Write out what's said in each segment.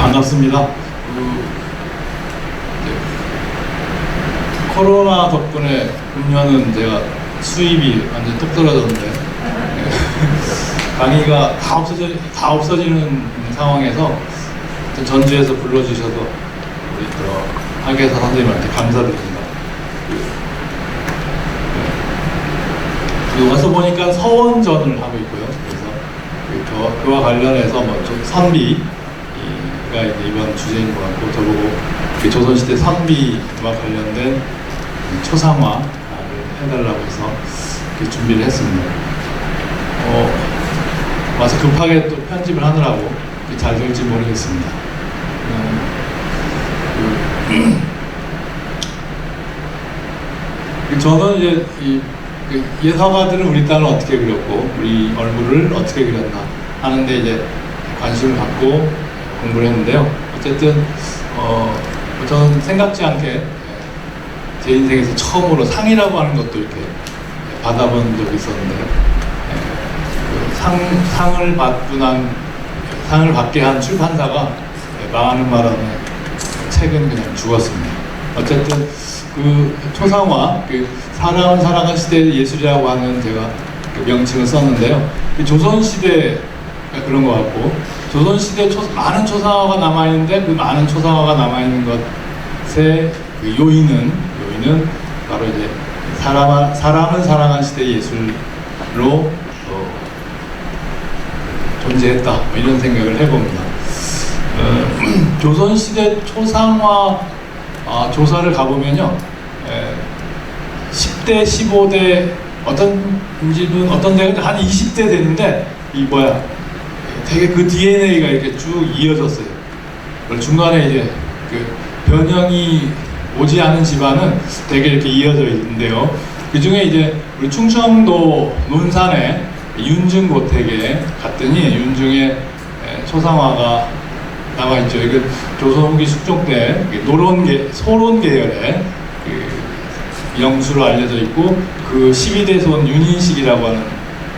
반갑습니다. 코로나 덕분에 금년은 제가 수입이 완전 뚝 떨어졌는데 강의가 다 없어지는 상황에서 전주에서 불러주셔서 우리 하계사 선생님한테 감사드립니다. 와서 보니까 서원전을 하고 있고요. 그래서 그와 관련해서 선비가 이제 이번 주제인 것 같고, 저보고 조선시대 선비와 관련된 초상화를 해달라고 해서 준비를 했습니다. 와서 급하게 또 편집을 하느라고 잘 될지 모르겠습니다. 저는 이제 예사가들은 우리 딸을 어떻게 그렸고 우리 얼굴을 어떻게 그렸나 하는데 이제 관심을 갖고 공부를 했는데요. 어쨌든 저는 생각지 않게 제 인생에서 처음으로 상이라고 하는 것도 이렇게 받아본 적이 있었는데, 상을 받게 한 출판사가 망하는 바람에 책은 그냥 죽었습니다. 어쨌든 그 초상화, 사람은 살아간 시대의 예술이라고 하는 제가 명칭을 썼는데요. 조선시대 그런 것 같고, 조선시대 많은 초상화가 남아있는데 그 많은 초상화가 남아있는 것의 그 요인은 바로 이제 사람은 살아간 시대의 예술로 존재했다, 이런 생각을 해봅니다. 조선시대 초상화 조사를 가보면요, 10대, 15대, 어떤 집은, 어떤 데는 한 20대 됐는데, 되게 그 DNA가 이렇게 쭉 이어졌어요. 중간에 이제 변형이 오지 않은 집안은 되게 이렇게 이어져 있는데요. 그 중에 이제 우리 충청도 논산에 윤중고택에 갔더니 윤중에 초상화가 나와 있죠. 이거 조선 후기 숙종 때 소론 계열의 영수로 알려져 있고, 그 12대손 윤인식이라고 하는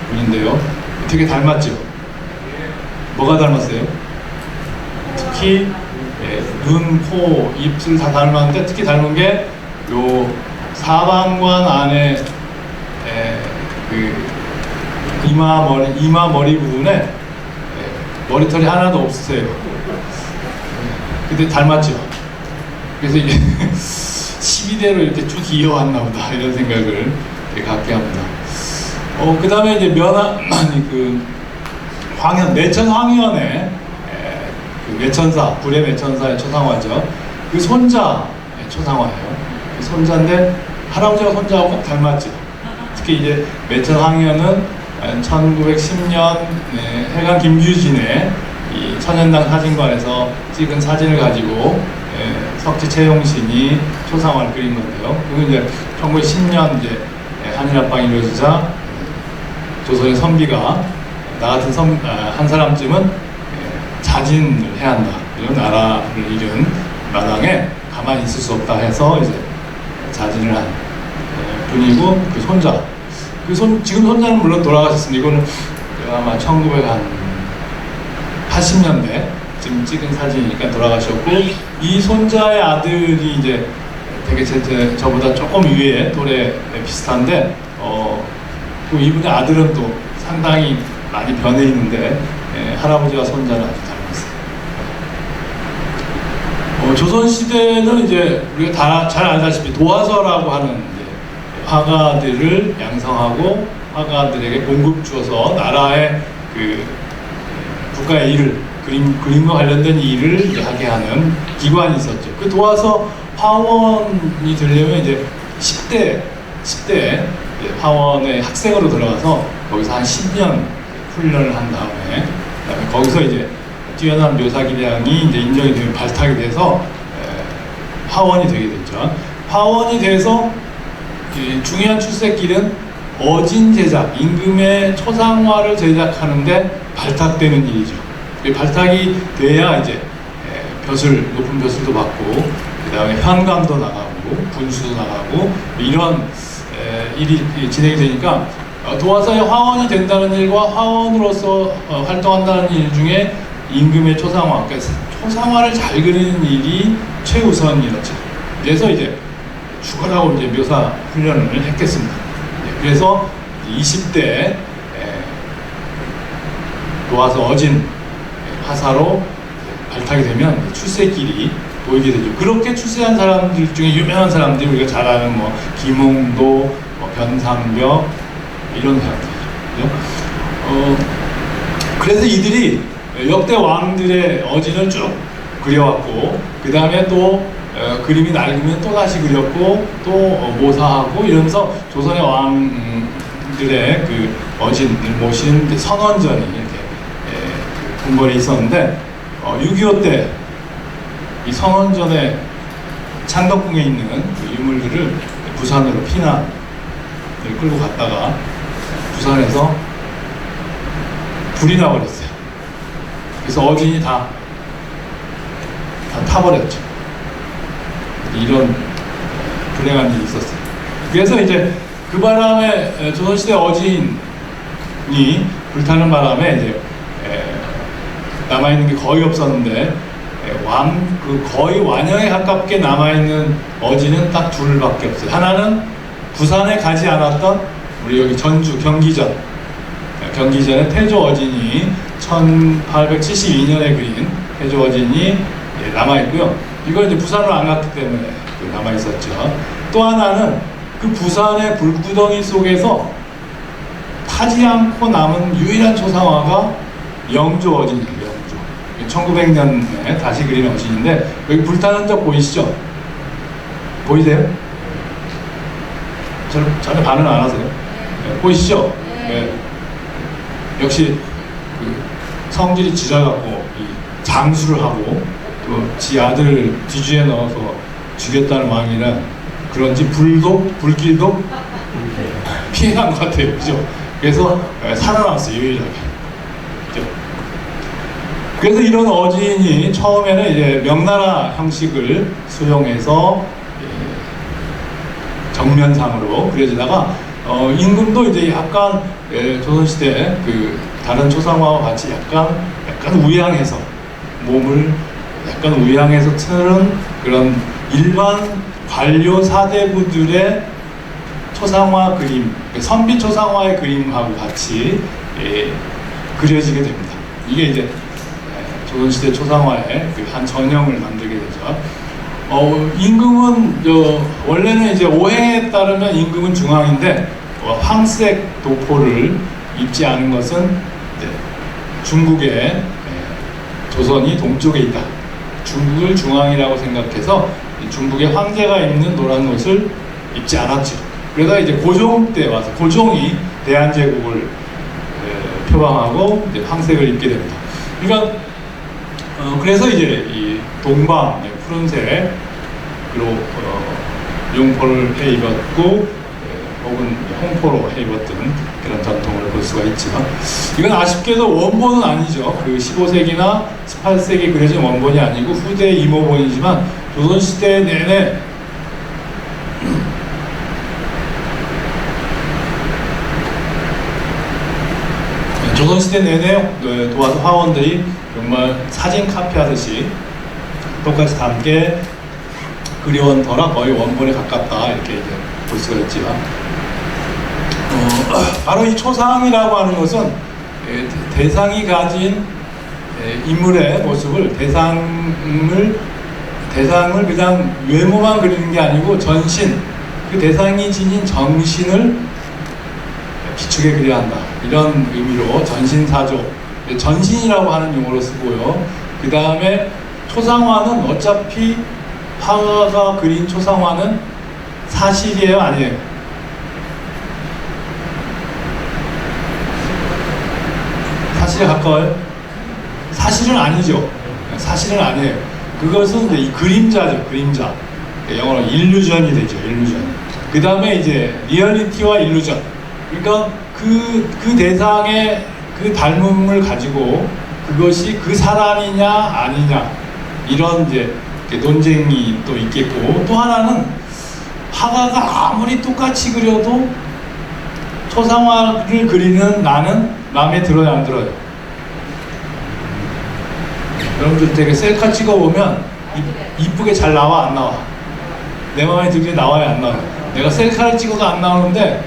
분인데요. 되게 닮았죠. 뭐가 닮았어요? 특히 눈, 코, 입술 다 닮았는데 특히 닮은 게 요 사방관 안에 이마 머리 부분에 머리털이 하나도 없으세요. 근데 닮았죠. 그래서 이게 12대로 이렇게 쭉 이어왔나 보다, 이런 생각을 갖게 합니다. 그 다음에 이제 매천 황현의 매천사, 불의 매천사의 초상화죠. 그 손자 초상화예요. 그 손자인데 할아버지와 손자하고 꼭 닮았죠. 특히 이제 매천 황현은 1910년 해강 김규진의 이 천연당 사진관에서 찍은 사진을 가지고 석지 채용신이 초상화를 그린 건데요. 그리고 이제 1910년 이제 한일합방이 이루어지자 조선의 선비가 나 같은 한 사람쯤은 자진을 해야 한다, 이런 나라를 잃은 마당에 가만히 있을 수 없다 해서 이제 자진을 한 분이고, 그 손자, 지금 손자는 물론 돌아가셨습니다. 이거는 아마 1980년대 지금 찍은 사진이니까 돌아가셨고, 이 손자의 아들이 이제 되게 저보다 조금 위에 또래 비슷한데, 또 이분의 아들은 또 상당히 많이 변해 있는데, 할아버지와 손자는 아주 닮았어요. 조선시대는 이제 우리가 다 잘 알다시피 도화서라고 하는 화가들을 양성하고 화가들에게 공급 주어서 나라의 국가의 일을, 그림과 관련된 일을 이제 하게 하는 기관이 있었죠. 그 도화서 화원이 되려면 이제 10대 화원의 학생으로 들어가서 거기서 한 10년 훈련을 한 다음에 거기서 이제 뛰어난 묘사 기량이 이제 인정이 되면 발탁이 돼서 화원이 되게 됐죠. 화원이 돼서 중요한 출세길은 어진 제작, 임금의 초상화를 제작하는데 발탁되는 일이죠. 발탁이 돼야 이제 높은 벼슬도 받고, 그 다음에 현감도 나가고 분수도 나가고, 이런 일이 진행이 되니까 도화사의 화원이 된다는 일과 화원으로서 활동한다는 일 중에 임금의 초상화, 그러니까 초상화를 잘 그리는 일이 최우선이었죠. 그래서 이제 죽어라고 이제 묘사 훈련을 했겠습니다. 그래서 20대 놓아서 어진 화사로 발탁이 되면 출세길이 보이게 되죠. 그렇게 출세한 사람들 중에 유명한 사람들이 우리가 잘 아는 뭐 김홍도, 뭐 변상벽 이런 사람들이죠. 그래서 이들이 역대 왕들의 어진을 쭉 그려왔고, 그 다음에 또 그림이 낡으면 또 다시 그렸고, 또 모사하고 이러면서 조선의 왕들의 그 어진을 모신 선원전이 이렇게 궁궐에 있었는데, 6.25 때 이 선원전에 창덕궁에 있는 그 유물들을 부산으로 피난을 끌고 갔다가 부산에서 불이 나버렸어요. 그래서 어진이 다 타버렸죠. 이런 불행한 일이 있었어요. 그래서 이제 그 바람에 조선시대 어진이 불타는 바람에 이제 남아있는 게 거의 없었는데 거의 완연에 가깝게 남아있는 어진은 딱 둘밖에 없어요. 하나는 부산에 가지 않았던 우리 여기 전주 경기전의 태조 어진이 1872년에 그린 태조 어진이 남아있고요. 이걸 이제 부산으로 안 갔기 때문에 남아있었죠. 또 하나는 그 부산의 불구덩이 속에서 타지 않고 남은 유일한 초상화가 영조 어진이에요. 1900년에 다시 그린 어진인데, 여기 불타는 적 보이시죠? 보이세요? 전혀 반응 안 하세요? 네, 보이시죠? 네. 역시 그 성질이 짖어갖고 장수를 하고 또 지 아들을 뒤주에 넣어서 죽였다는 왕이라 그런지 불길도 피해간 것 같아요. 그죠? 그래서 살아남았어요, 유일하게. 그죠? 그래서 이런 어진이 처음에는 이제 명나라 형식을 수용해서 정면상으로 그려지다가 임금도 이제 약간 조선시대 그 다른 초상화와 같이 약간 우양해서 몸을 약간 우양해서 틀은 그런 일반 관료 사대부들의 초상화 그림, 선비 초상화의 그림하고 같이 그려지게 됩니다. 이게 이제 조선시대 초상화의 그 한 전형을 만들게 되죠. 임금은 원래는 이제 오행에 따르면 임금은 중앙인데 황색 도포를 입지 않은 것은 중국의 조선이 동쪽에 있다. 중국을 중앙이라고 생각해서 중국의 황제가 입는 노란 옷을 입지 않았죠. 그러다 이제 고종 때 와서 고종이 대한제국을 표방하고 이제 황색을 입게 됩니다. 그러니까 그래서 이제 이 동방 푸른색으로 용포를 해 입었고 혹은 홍포로 해 입었던 그런 전통을 볼 수가 있지만, 이건 아쉽게도 원본은 아니죠. 그 15세기나 18세기 그려진 원본이 아니고 후대 이모본이지만 조선시대 내내 도화서 화원들이 정말 사진 카피하듯이 똑같이 담게 그려온 터라 거의 원본에 가깝다, 이렇게 이제 볼 수가 있지만, 바로 이 초상이라고 하는 것은 대상이 가진 인물의 모습을 대상을 그냥 외모만 그리는 게 아니고 전신, 그 대상이 지닌 정신을 비추게 그려야 한다, 이런 의미로 전신사조, 전신이라고 하는 용어로 쓰고요. 그 다음에 초상화는 어차피 화가가 그린 초상화는 사실이에요, 아니에요? 사실에 가까워요? 사실은 아니죠. 사실은 아니에요. 그것은 이제 그림자죠, 그림자. 영어로 일루전이 되죠, 일루전. 그 다음에 이제 리얼리티와 일루전. 그러니까 그 대상의 그 닮음을 가지고 그것이 그 사람이냐 아니냐, 이런 이제 논쟁이 또 있겠고, 또 하나는 화가가 아무리 똑같이 그려도 초상화를 그리는 나는 마음에 들어요, 안 들어요? 여러분들 되게 셀카 찍어보면 이쁘게 잘 나와 안 나와? 내 마음에 들게 나와요 안 나와요? 내가 셀카를 찍어도 안 나오는데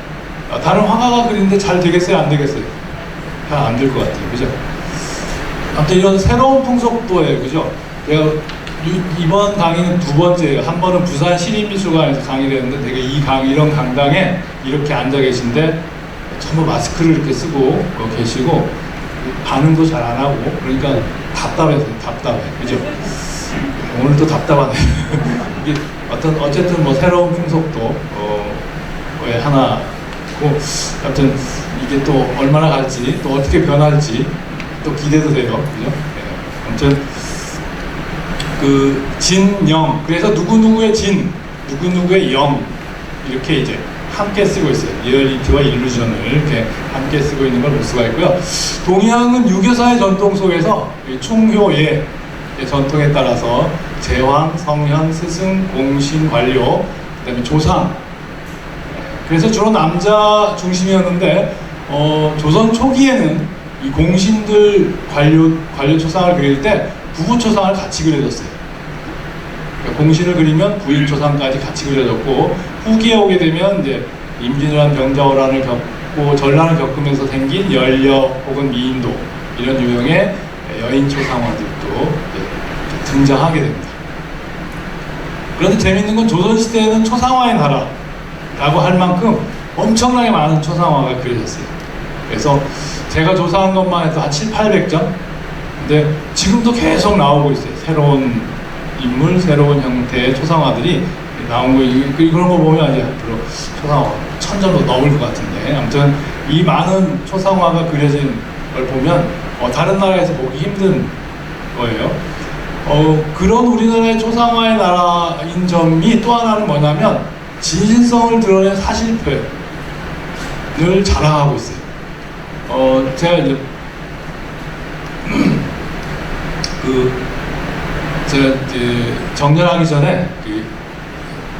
다른 화가가 그리는데 잘 되겠어요 안 되겠어요? 잘 안 될 것 같아요, 그죠? 아무튼 이런 새로운 풍속도예요, 그죠? 제가 이번 강의는 두 번째예요. 한 번은 부산 시립미술관에서 강의를 했는데 되게 이런 강당에 이렇게 앉아 계신데 전부 마스크를 이렇게 쓰고 계시고 반응도 잘 안 하고 그러니까 답답해요, 답답해, 그죠? 오늘도 답답하네. 이게 어쨌든 뭐 새로운 풍속도 왜 하나고 아무튼 이게 또 얼마나 갈지 또 어떻게 변할지 또 기대도 돼요, 그죠? 네. 아무튼 그 진영 그래서 누구누구의 진 누구누구의 영 이렇게 이제 함께 쓰고 있어요. 리얼리티와 일루전을 이렇게 함께 쓰고 있는 걸 볼 수가 있고요. 동양은 유교사의 전통 속에서 충효의 전통에 따라서 제왕, 성현, 스승, 공신, 관료, 그 다음에 조상 그래서 주로 남자 중심이었는데 조선 초기에는 이 공신들 관료 초상을 그릴 때 부부 초상을 같이 그려줬어요. 그러니까 공신을 그리면 부인 초상까지 같이 그려졌고 후기에 오게 되면 이제 임진왜란 병자호란을 겪고 전란을 겪으면서 생긴 연력 혹은 미인도 이런 유형의 여인 초상화들도 등장하게 됩니다. 그런데 재밌는 건 조선시대에는 초상화의 나라라고 할 만큼 엄청나게 많은 초상화가 그려졌어요. 그래서 제가 조사한 것만 해도 한 700~800점? 근데 지금도 계속 나오고 있어요. 새로운 인물, 새로운 형태의 초상화들이 나온 거, 그런 거 보면 이제 앞으로 초상화 1000점도 넘을 것 같은데 아무튼 이 많은 초상화가 그려진 걸 보면 다른 나라에서 보기 힘든 거예요. 그런 우리나라의 초상화의 나라인 점이 또 하나는 뭐냐면 진실성을 드러낸 사실 표현을 자랑하고 있어요. 제가 이제 제가 이제 정년하기 전에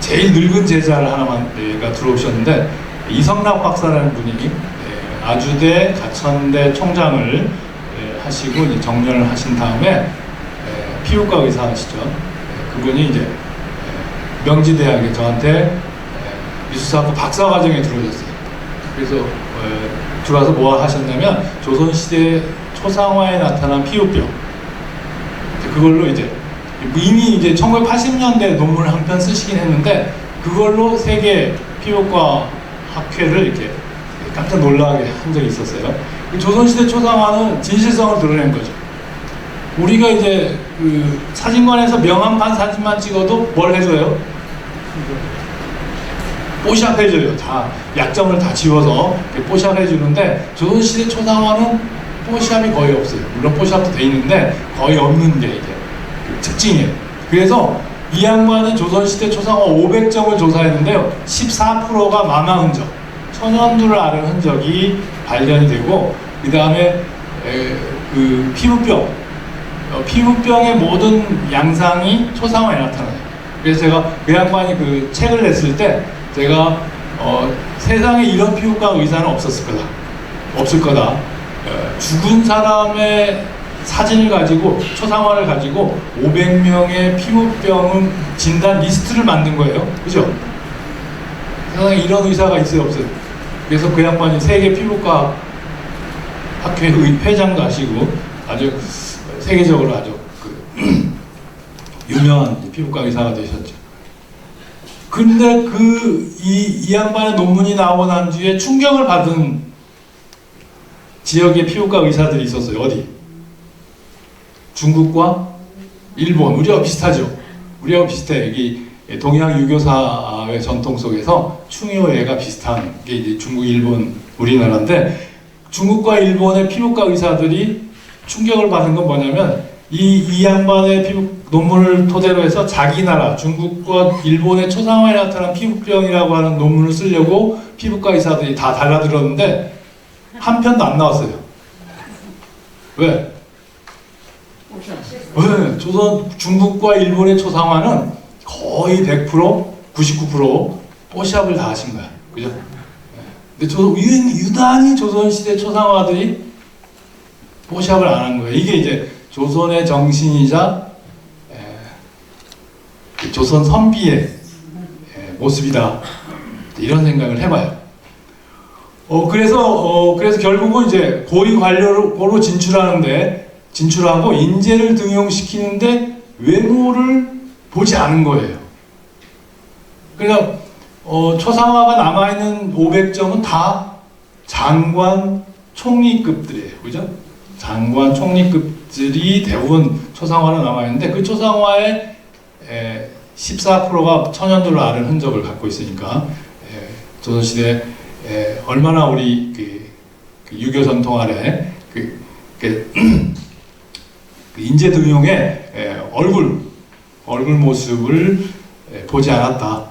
제일 늙은 제자를 하나만 들어오셨는데 이성락 박사라는 분이 아주대 가천대 총장을 하시고 이제 정년을 하신 다음에 피부과 의사 하시죠. 그분이 이제 명지대학에 저한테 미술사학부 박사과정에 들어오셨어요. 그래서 들어와서 뭐 하셨냐면 조선시대 초상화에 나타난 피부병 그걸로 이제 이미 이제 1980년대 논문을 한 편 쓰시긴 했는데 그걸로 세계 피부과 학회를 이렇게 깜짝 놀라게 한 적이 있었어요. 조선시대 초상화는 진실성을 드러낸 거죠. 우리가 이제 그 사진관에서 명함판 사진만 찍어도 뭘 해줘요? 뽀샵 해줘요. 다 약점을 다 지워서 뽀샵 해주는데 조선시대 초상화는 뽀샵이 거의 없어요. 물론 뽀샵도 돼 있는데 거의 없는 게 이제 그 특징이에요. 그래서 이 양반은 조선시대 초상화 500점을 조사했는데요. 14%가 만화 흔적, 천연두를 앓은 흔적이 발견이 되고 그 다음에 그 피부병의 모든 양상이 초상화에 나타나요. 그래서 제가 그 양반이 그 책을 냈을 때 제가 세상에 이런 피부과 의사는 없을 거다. 죽은 사람의 사진을 가지고 초상화를 가지고 500명의 피부병 진단 리스트를 만든 거예요. 그죠? 세상에 이런 의사가 있어요, 없어요? 그래서 그 양반이 세계 피부과 학회 회장도 하시고 아주 세계적으로 아주 유명한 피부과 의사가 되셨죠. 근데 이 양반의 논문이 나오고 난 뒤에 충격을 받은 지역의 피부과 의사들이 있었어요. 어디? 중국과 일본. 우리하고 비슷하죠. 우리하고 비슷해. 여기 동양 유교사의 전통 속에서 충효예가 비슷한 게 이제 중국, 일본, 우리나라인데 중국과 일본의 피부과 의사들이 충격을 받은 건 뭐냐면 이 양반의 피부 논문을 토대로 해서 자기 나라 중국과 일본의 초상화에 나타난 피부병이라고 하는 논문을 쓰려고 피부과 의사들이 다 달라들었는데 한 편도 안 나왔어요. 왜? 왜? 중국과 일본의 초상화는 거의 100%, 99% 뽀샵을 다 하신 거야. 그죠? 근데 유난히 조선시대 초상화들이 뽀샵을 안 한 거예요. 이게 이제 조선의 정신이자 조선 선비의 모습이다. 이런 생각을 해봐요. 그래서 결국은 이제 고위 관료로 진출하고 인재를 등용시키는데 외모를 보지 않은 거예요. 그러니까 초상화가 남아있는 500점은 다 장관, 총리급들이에요. 그죠? 장관, 총리급들이 대부분 초상화로 남아있는데 그 초상화의 14%가 천연도를 아는 흔적을 갖고 있으니까 조선시대 얼마나 우리 그 유교 전통 아래 그 인재 등용의 얼굴 모습을 보지 않았다.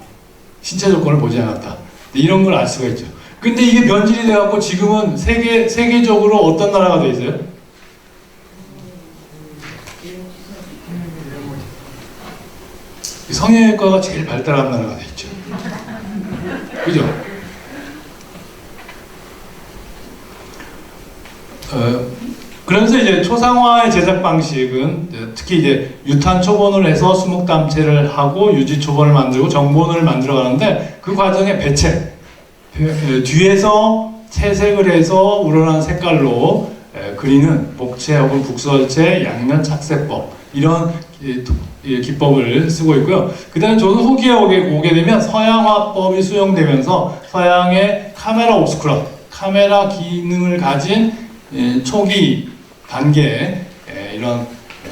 신체 조건을 보지 않았다. 이런 걸 알 수가 있죠. 근데 이게 변질이 돼갖고 지금은 세계적으로 어떤 나라가 돼 있어요? 성형외과가 제일 발달한 나라가 돼 있죠. 그죠? 그러면서 이제 초상화의 제작 방식은 특히 이제 유탄 초본을 해서 수묵담체를 하고 유지 초본을 만들고 정본을 만들어 가는데 그 과정에 배채 뒤에서 채색을 해서 우러난 색깔로 그리는 복채 혹은 북설채, 양면 착색법 이런 기법을 쓰고 있고요. 그 다음에 조선 후기에 오게 되면 서양화법이 수용되면서 서양의 카메라 옵스쿠라, 카메라 기능을 가진 초기 단계에 이런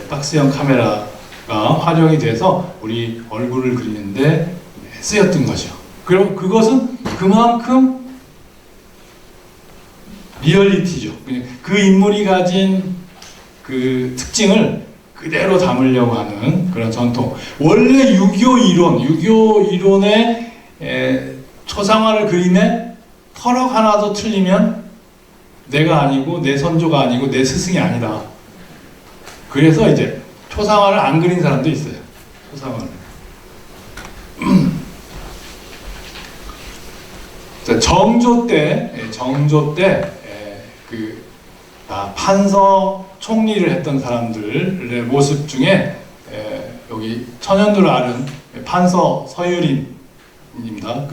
박스형 카메라가 활용이 돼서 우리 얼굴을 그리는데 쓰였던 거죠. 그럼 그것은 그만큼 리얼리티죠. 그 인물이 가진 그 특징을 그대로 담으려고 하는 그런 전통. 원래 유교 이론의 초상화를 그림에 터럭 하나도 틀리면 내가 아니고 내 선조가 아니고 내 스승이 아니다. 그래서 이제 초상화를 안 그린 사람도 있어요. 초상화를. 정조 때 판서 총리를 했던 사람들의 모습 중에 여기 천연두를 아는 판서 서유림입니다.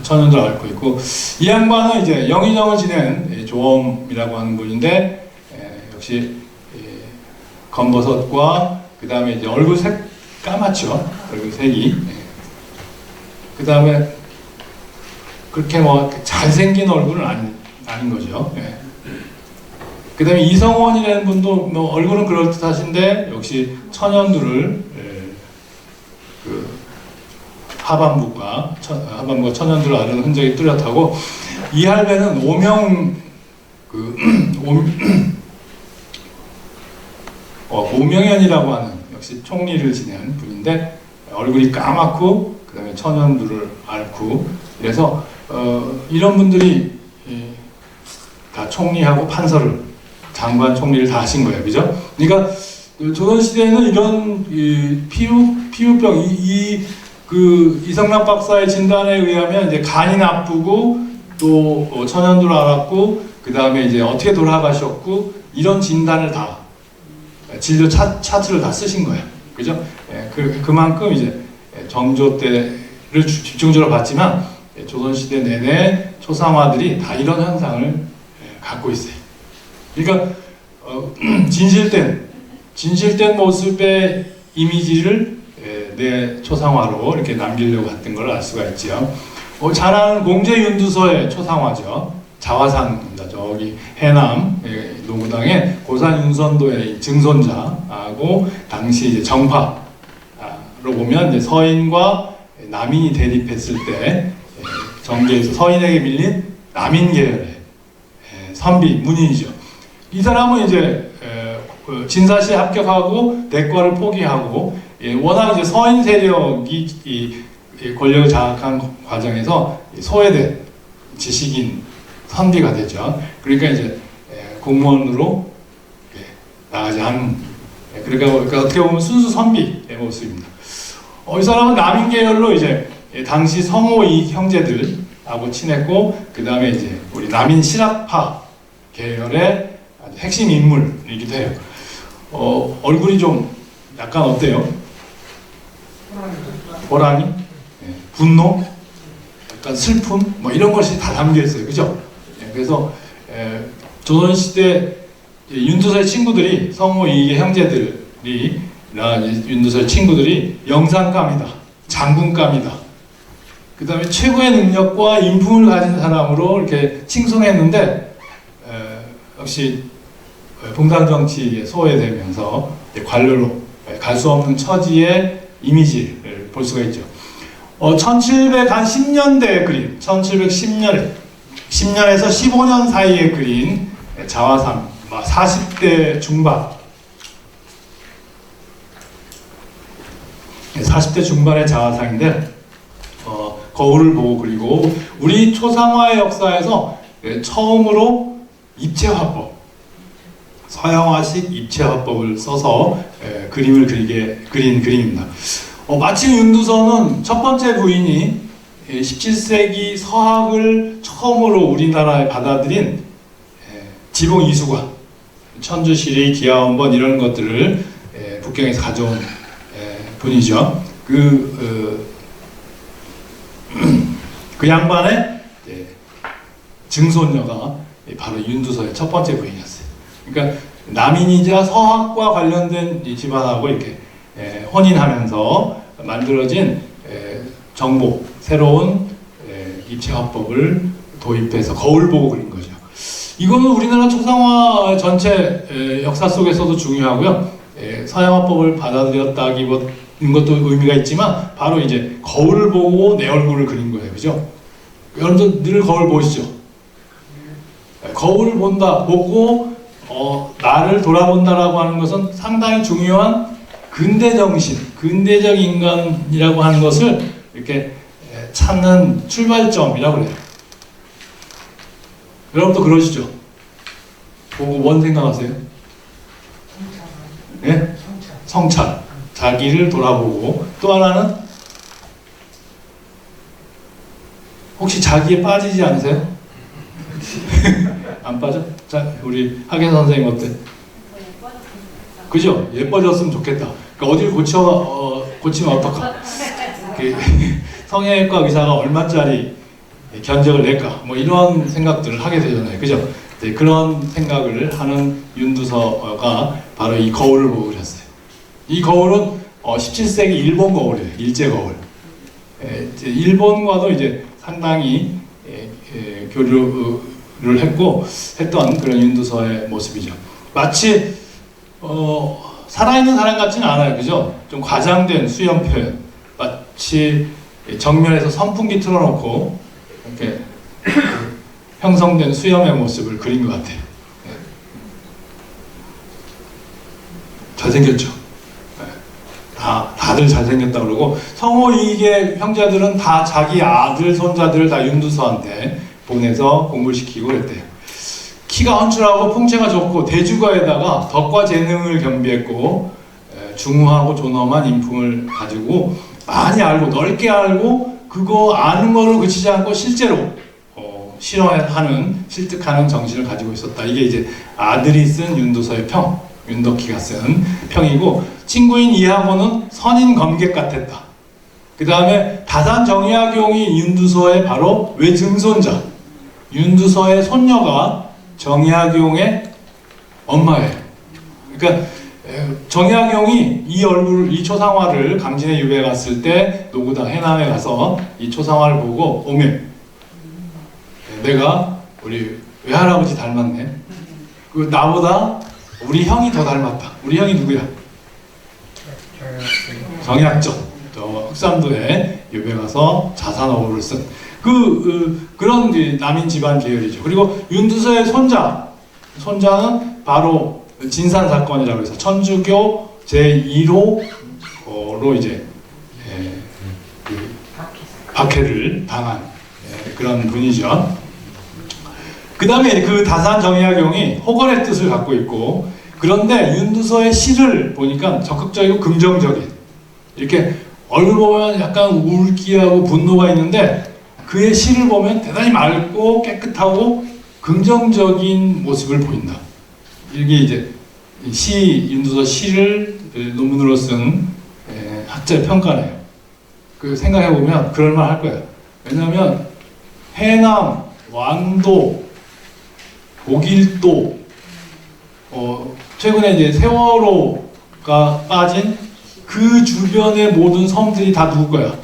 천연두를 앓고 있고 이 양반은 이제 영의정을 지낸 조엄이라고 하는 분인데 역시 검버섯과 그 다음에 이제 얼굴 색 까맣죠. 얼굴 색이. 그 다음에 그렇게 뭐 잘생긴 얼굴은 아닌 거죠. 그 다음에 이성원이라는 분도 뭐 얼굴은 그럴듯하신데 역시 천연두를 하반부가 천연두를 아는 흔적이 뚜렷하고 이 할배는 오명현이라고 하는 역시 총리를 지낸 분인데 얼굴이 까맣고 그 다음에 천연두를 앓고 그래서 이런 분들이 다 총리하고 판서를 장관 총리를 다 하신 거예요. 그죠? 그러니까 조선시대에는 이런 피부병 이성락 박사의 진단에 의하면 이제 간이 나쁘고 또 천연두를 앓았고 그 다음에 이제 어떻게 돌아가셨고 이런 진단을 다 진료 차트를 다 쓰신 거예요. 그죠? 그만큼 이제 정조 때를 집중적으로 봤지만 조선시대 내내 초상화들이 다 이런 현상을 갖고 있어요. 그러니까 진실된 모습의 이미지를 내 초상화로 이렇게 남기려고 했던 걸 알 수가 있죠. 잘 아는 공제윤두서의 초상화죠. 자화상입니다. 저기 해남 노무당의 고산 윤선도의 증손자하고 당시 이제 정파로 보면 이제 서인과 남인이 대립했을 때 정계에서 서인에게 밀린 남인 계열의 선비 문인이죠. 이 사람은 이제 진사시에 합격하고 대과를 포기하고 워낙 이제 서인 세력이 권력을 장악한 과정에서 소외된 지식인 선비가 되죠. 그러니까 이제 공무원으로 나가지 않은 그러니까 어떻게 보면 순수 선비의 모습입니다. 이 사람은 남인 계열로 이제 당시 성호이 형제들하고 친했고 그 다음에 이제 우리 남인 실학파 계열의 아주 핵심 인물이기도 해요. 얼굴이 좀 약간 어때요? 호랑이? 네. 분노? 약간 슬픔? 뭐 이런 것이 다 담겨 있어요. 그죠? 네. 그래서 조선시대 윤두서의 친구들이, 성호 이익의 형제들이, 윤두서의 친구들이 영상감이다, 장군감이다, 그 다음에 최고의 능력과 인품을 가진 사람으로 이렇게 칭송했는데, 역시 봉상 정치에 소외되면서 관료로 갈 수 없는 처지의 이미지를 볼 수가 있죠. 1710년대에 그린, 1710년에서 15년 사이에 그린 자화상, 40대 중반, 40대 중반의 자화상인데, 거울을 보고 그리고 우리 초상화의 역사에서 처음으로 입체화법, 서양화식 입체화법을 써서 그림을 그린 그림입니다. 마침 윤두서는 첫 번째 부인이 17세기 서학을 처음으로 우리나라에 받아들인 지봉 이수관, 천주시리, 기하원본 이런 것들을 북경에서 가져온 분이죠. 그 양반의 증손녀가 바로 윤두서의 첫 번째 부인이었어요. 그러니까 남인이자 서학과 관련된 집안하고 이렇게 혼인하면서 만들어진 정복, 새로운 입체화법을 도입해서 거울 보고 그린 거죠. 이거는 우리나라 초상화 전체 역사 속에서도 중요하고요. 서양화법을 받아들였다기보다 것도 의미가 있지만 바로 이제 거울을 보고 내 얼굴을 그린 거예요. 그죠? 여러분들 늘 거울 보시죠? 거울을 보고 나를 돌아본다라고 하는 것은 상당히 중요한 근대 정신, 근대적 인간이라고 하는 것을 이렇게 찾는 출발점이라고 그래요. 여러분도 그러시죠? 보고 뭔 생각하세요? 네? 성찰. 자기를 돌아보고, 또 하나는 혹시 자기에 빠지지 않으세요? 안 빠져? 자, 우리 학예 선생님 어때? 그죠? 예뻐졌으면 좋겠다. 그러니까 어딜 고치면 어떡하? 성형외과 의사가 얼마짜리 견적을 낼까? 뭐 이런 생각들을 하게 되잖아요. 그죠? 네, 그런 생각을 하는 윤두서가 바로 이 거울을 보고 그렸어요. 이 거울은 17세기 일본 거울이에요. 일제 거울. 일본과도 이제 상당히 교류를 했던 그런 윤두서의 모습이죠. 마치 살아있는 사람 같지는 않아요. 그죠? 좀 과장된 수염 표현. 마치 정면에서 선풍기 틀어놓고 이렇게 형성된 수염의 모습을 그린 것 같아요. 잘생겼죠? 다들 잘생겼다고 그러고, 성호 이익의 형제들은 다 자기 아들, 손자들을 다 윤두서한테 보내서 공부를 시키고 그랬대요. 키가 훤칠하고 풍채가 좋고 대주가에다가 덕과 재능을 겸비했고 중후하고 존엄한 인품을 가지고 많이 알고 넓게 알고 그거 아는 거를 그치지 않고 실제로 실험하는, 실득하는 정신을 가지고 있었다. 이게 이제 아들이 쓴 윤두서의 평, 윤덕희가 쓴 평이고, 친구인 이하고는 선인 검객 같았다. 그 다음에 다산 정약용이 윤두서의 바로 외증손자, 윤두서의 손녀가 정약용의 엄마예요. 그러니까 정약용이 이 초상화를 강진의 유배에 갔을 때 노구당 해남에 가서 이 초상화를 보고 오메, 내가 우리 외할아버지 닮았네. 그 나보다 우리 형이 더 닮았다. 우리 형이 누구야? 정약전. 저 흑산도에 유배 가서 자산어구를 쓴 그런 남인 집안 계열이죠. 그리고 윤두서의 손자는 바로 진산 사건이라고 해서 천주교 제1호로 이제 박해를 당한 그런 분이죠. 그 다음에 그 다산 정약용이 호걸의 뜻을 갖고 있고, 그런데 윤두서의 시를 보니까 적극적이고 긍정적인, 이렇게 얼굴 보면 약간 울기하고 분노가 있는데 그의 시를 보면 대단히 맑고 깨끗하고 긍정적인 모습을 보인다. 이게 이제 윤두서 시를 논문으로 쓴 학자의 평가네요. 그 생각해보면 그럴만 할 거예요. 왜냐하면 해남, 완도, 고길도, 최근에 이제 세월호가 빠진 그 주변의 모든 섬들이 다 누구 거야?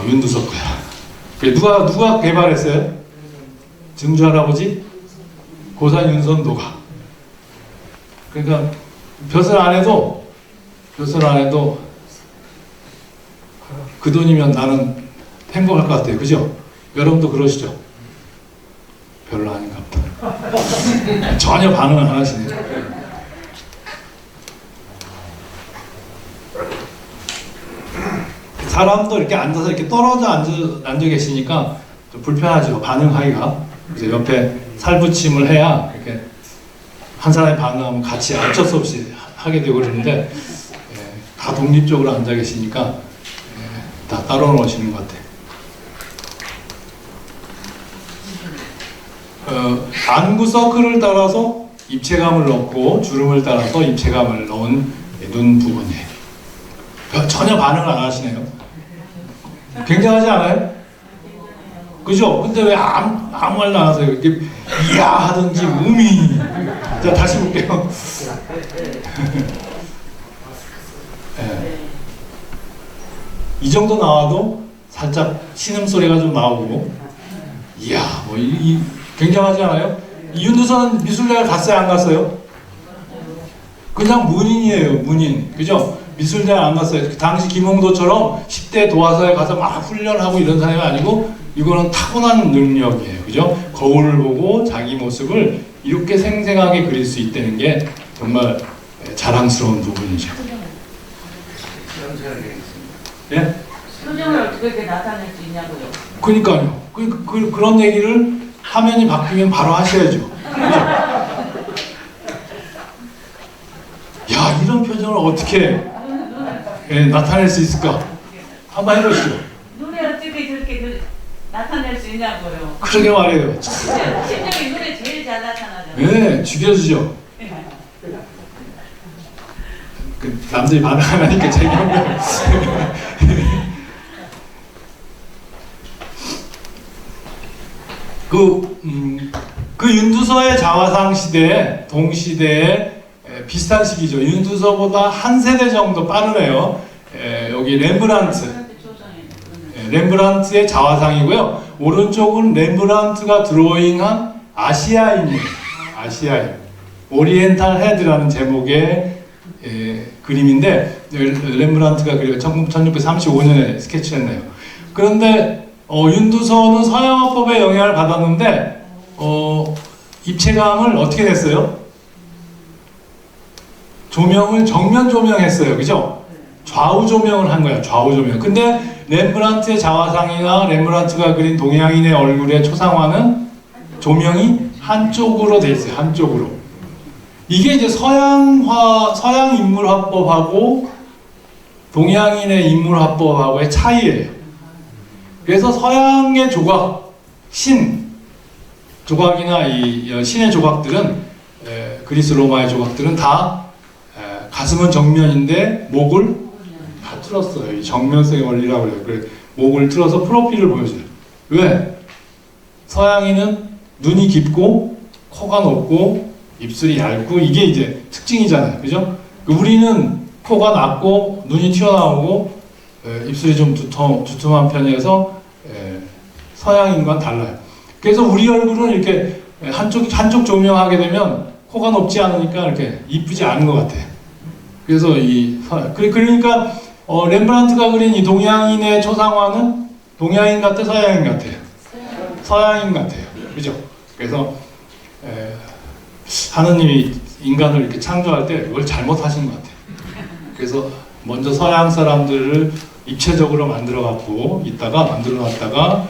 윤두서 거야. 누가 개발했어요? 증조 할아버지? 고산 윤선도가. 그러니까 벼슬 안 해도 그 돈이면 나는 행복할 것 같아요. 그죠? 여러분도 그러시죠? 별로 아닌가 보다. 전혀 반응을 안 하시네요. 사람도 이렇게 앉아서 이렇게 떨어져 앉아 계시니까 좀 불편하죠. 반응하기가. 이제 옆에 살붙임을 해야 이렇게 한 사람이 반응하면 같이 어쩔 수 없이 하게 되고 그러는데 다 독립적으로 앉아 계시니까 다 따로 놓으시는 것 같아요. 안구 서클을 따라서 입체감을 넣고 주름을 따라서 입체감을 넣은 눈 부분이에요. 전혀 반응을 안 하시네요. 굉장하지 않아요? 그죠? 근데 왜 아무 말도 안 하세요? 이렇게 이야 하든지 우미. 자, 다시 볼게요. 네. 이 정도 나와도 살짝 신음소리가 좀 나오고, 이야, 굉장하지 않아요? 이윤두서는 미술대학을 갔어요, 안 갔어요? 그냥 문인이에요, 문인. 그죠? 미술대학 안 갔어요. 그 당시 김홍도처럼 10대 도화서에 가서 막 훈련하고 이런 사람이 아니고, 이거는 타고난 능력이에요. 그죠? 거울을 보고 자기 모습을 이렇게 생생하게 그릴 수 있다는 게 정말 자랑스러운 부분이죠. 예? 표정을 어떻게 이렇게 나타낼 수 있냐고요? 그러니까요. 그런 얘기를 화면이 바뀌면 바로 하셔야죠. 그죠? 야, 이런 표정을 어떻게 나타낼 수 있을까? 한번 해보시죠. 눈에 어떻게 저렇게 나타낼 수 있냐고요? 그러게 말이에요. 심정이 눈에 제일 잘 나타나잖아요. 네, 죽여주죠. 남들이 반응 안 하니까 재미없네요. 그 윤두서의 자화상 시대에 동시대에 비슷한 시기죠. 윤두서보다 한 세대 정도 빠르네요. 여기 렘브란트의 자화상이고요. 오른쪽은 렘브란트가 드로잉한 아시아인이에요. 아시아인. 오리엔탈 헤드라는 제목의 그림인데 렘브란트가 그려 1635년에 스케치했네요. 그런데 윤두서는 서양화법의 영향을 받았는데 입체감을 어떻게 냈어요? 조명을 정면 조명했어요. 그죠? 좌우 조명을 한 거야. 좌우 조명. 근데 렘브란트의 자화상이나 렘브란트가 그린 동양인의 얼굴의 초상화는 조명이 한쪽으로 돼 있어요. 한쪽으로. 이게 이제 서양 인물화법하고 동양인의 인물화법하고의 차이예요. 그래서 서양의 조각, 조각이나 이 신의 조각들은 그리스 로마의 조각들은 다 가슴은 정면인데 목을 다 틀었어요. 이 정면성의 원리라고 그래요. 그래서 목을 틀어서 프로필을 보여줘요. 왜? 서양인은 눈이 깊고 코가 높고 입술이 얇고 이게 이제 특징이잖아요. 그죠? 우리는 코가 낮고 눈이 튀어나오고 입술이 좀 두툼한 편이어서 서양인과는 달라요. 그래서 우리 얼굴은 이렇게 한쪽 조명하게 되면 코가 높지 않으니까 이렇게 이쁘지 않은 것 같아요. 그래서 그러니까 렘브란트가 그린 이 동양인의 초상화는 동양인 같아, 서양인 같아요? 서양인 같아요. 그죠? 그래서 하느님이 인간을 이렇게 창조할 때 이걸 잘못하신 것 같아요. 그래서 먼저 서양 사람들을 입체적으로 만들어 갖고 만들어 놨다가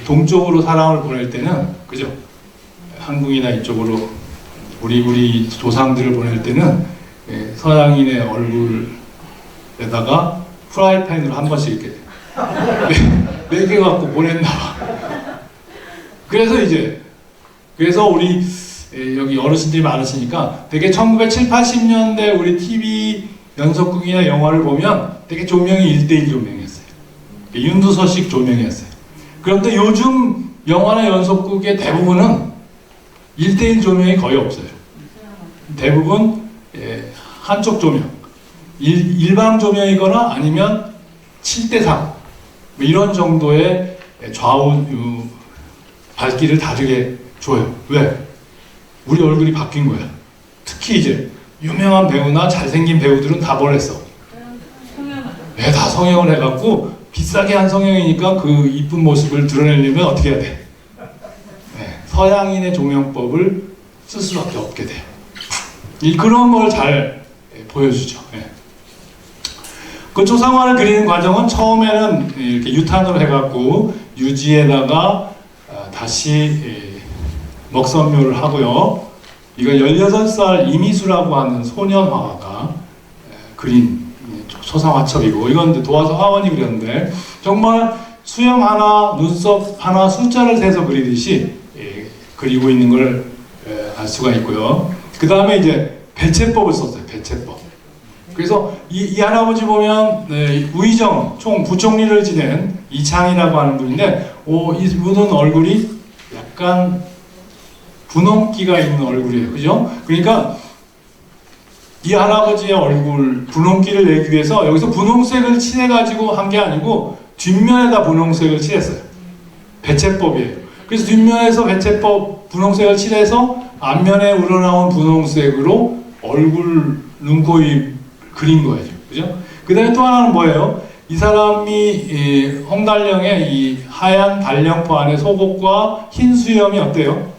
동쪽으로 사람을 보낼 때는, 그죠? 한국이나 이쪽으로 우리 조상들을 보낼 때는 서양인의 얼굴에다가 프라이팬으로 한 번씩 이렇게 매겨 갖고 보냈나 봐. 그래서 이제 그래서 우리 여기 어르신들이 많으시니까 되게 1970, 80년대 우리 TV 연속극이나 영화를 보면 되게 조명이 1대1 조명이었어요. 윤두서식 조명이었어요. 그런데 요즘 영화나 연속극의 대부분은 1대1 조명이 거의 없어요. 대부분 한쪽 조명, 일방 조명이거나 아니면 7대3 이런 정도의 좌우 밝기를 다르게 줘요. 왜? 우리 얼굴이 바뀐 거야. 특히 이제 유명한 배우나 잘생긴 배우들은 다 보냈어. 네, 다 성형을 해갖고 비싸게 한 성형이니까 그 이쁜 모습을 드러내려면 어떻게 해야 돼? 네, 서양인의 조명법을 쓸 수밖에 없게 돼요. 그런 걸 잘 보여주죠. 네. 그 초상화를 그리는 과정은 처음에는 이렇게 유탄으로 해갖고 유지에다가 다시 먹선묘를 하고요. 이거 16살 이미수라고 하는 소년 화가가 그린 초상화첩이고, 이건 도화서 화원이 그렸는데 정말 수염 하나, 눈썹 하나 숫자를 세서 그리듯이 그리고 있는 걸 알 수가 있고요. 그 다음에 이제 배채법을 썼어요. 배채법. 그래서 이 할아버지 보면 우의정 부총리를 지낸 이창이라고 하는 분인데, 이분은 얼굴이 약간 분홍기가 있는 얼굴이에요. 그죠? 그러니까 이 할아버지의 얼굴 분홍기를 내기 위해서 여기서 분홍색을 칠해가지고 한 게 아니고 뒷면에다 분홍색을 칠했어요. 배채법이에요. 그래서 뒷면에서 배채법 분홍색을 칠해서 앞면에 우러나온 분홍색으로 얼굴, 눈, 코, 입 그린 거예요. 그죠? 그 다음에 또 하나는 뭐예요? 이 사람이 홍달령의 이 하얀 달령포 안에 속옷과 흰 수염이 어때요?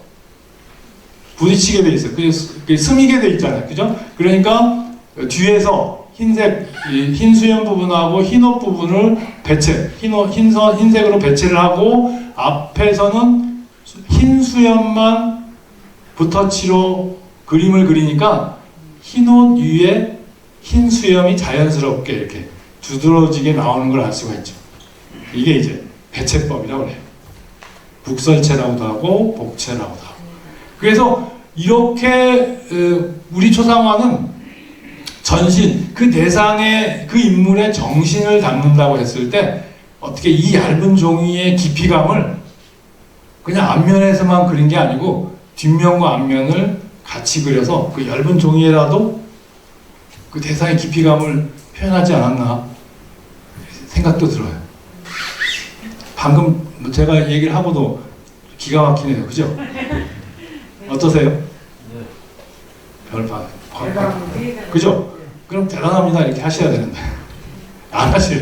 부딪히게 돼 있어요. 그게 스미게 돼 있잖아요. 그죠? 그러니까 뒤에서 흰 수염 부분하고 흰옷 부분을 배채, 흰색으로 배채를 하고, 앞에서는 흰 수염만 붓터치로 그림을 그리니까 흰옷 위에 흰 수염이 자연스럽게 이렇게 두드러지게 나오는 걸 알 수가 있죠. 이게 이제 배채법이라고 해요. 북설채라고도 하고 복채라고도 하고. 그래서 이렇게 우리 초상화는 전신, 그 대상의 그 인물의 정신을 담는다고 했을 때 어떻게 이 얇은 종이의 깊이감을 그냥 앞면에서만 그린 게 아니고 뒷면과 앞면을 같이 그려서 그 얇은 종이에라도 그 대상의 깊이감을 표현하지 않았나 생각도 들어요. 방금 제가 얘기를 하고도 기가 막히네요. 그죠? 어떠세요? 별반. 그죠? 그럼 대단합니다 이렇게 하셔야 되는데 안 하세요.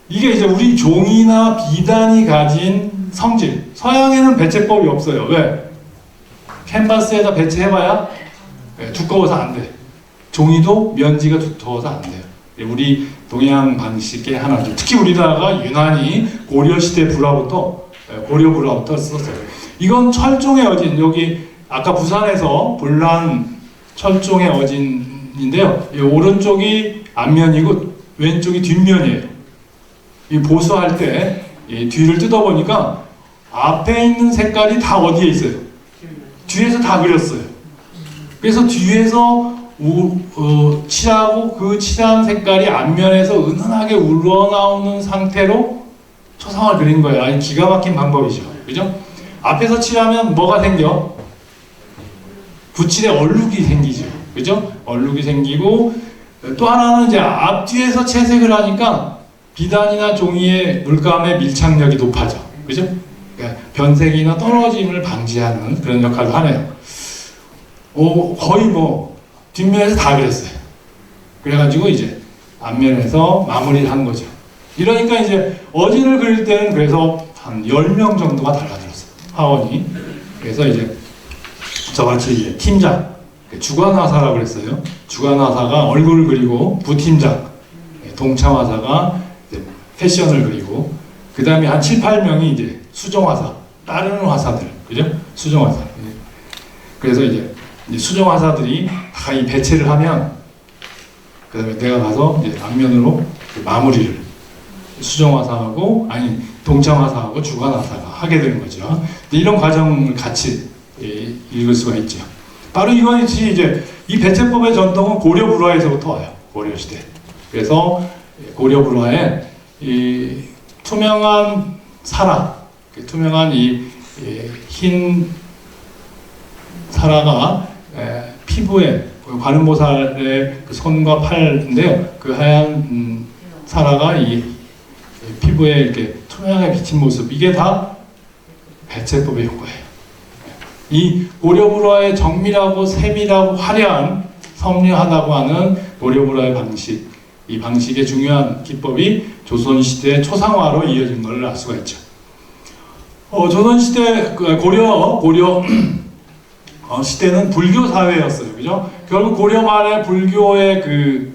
이게 이제 우리 종이나 비단이 가진 성질. 서양에는 배채법이 없어요. 왜? 캔버스에다 배채해봐야 두꺼워서 안 돼. 종이도 면지가 두꺼워서 안 돼요. 우리 동양 방식의 하나죠. 특히 우리나라가 유난히 고려시대 고려부라부터 썼어요. 이건 철종의 어진, 여기 아까 부산에서 볼란 철종의 어진인데요. 이 오른쪽이 앞면이고 왼쪽이 뒷면이에요. 이 보수할 때 뒤를 뜯어보니까 앞에 있는 색깔이 다 어디에 있어요? 뒤에서 다 그렸어요. 그래서 뒤에서 칠하고 그 칠한 색깔이 앞면에서 은은하게 우러나오는 상태로 초상화를 그린 거예요. 아주 기가 막힌 방법이죠. 그죠? 앞에서 칠하면 뭐가 생겨? 붓칠에 얼룩이 생기죠. 그죠? 얼룩이 생기고, 또 하나는 이제 앞뒤에서 채색을 하니까 비단이나 종이의 물감의 밀착력이 높아져. 그죠? 그러니까 변색이나 떨어짐을 방지하는 그런 역할을 하네요. 거의 뒷면에서 다 그렸어요. 그래가지고 이제 앞면에서 마무리를 한 거죠. 이러니까 이제 어진을 그릴 때는 그래서 한 10명 정도가 달라들었어요. 화원이. 그래서 이제 저같이 이제 팀장, 주관화사라고 그랬어요. 주관화사가 얼굴을 그리고, 부팀장, 동참화사가 패션을 그리고, 그 다음에 한 7, 8명이 이제 수정화사, 따르는 화사들, 그죠? 수정화사. 그래서 이제 수정화사들이 다 이 배치를 하면, 그 다음에 내가 가서 이제 앞면으로 마무리를 수정화사하고 아니 동창화사하고 주관화사가 하게 되는 거죠. 근데 이런 과정을 같이 읽을 수가 있죠. 바로 이것이 이제 이 배채법의 전통은 고려 불화에서부터 와요. 고려 시대. 그래서 고려 불화에 이 투명한 사라, 투명한 흰 사라가 피부에 관음보살의 그 손과 팔인데요. 그 하얀 사라가 이 피부에 이렇게 투명하게 비친 모습, 이게 다 배채법의 효과예요. 이 고려불화의 정밀하고 세밀하고 화려한 섭리하다고 하는 고려불화의 방식, 이 방식의 중요한 기법이 조선시대 초상화로 이어진 것을 알 수가 있죠. 조선시대 고려 시대는 불교 사회였어요, 그죠? 결국 고려 말에 불교의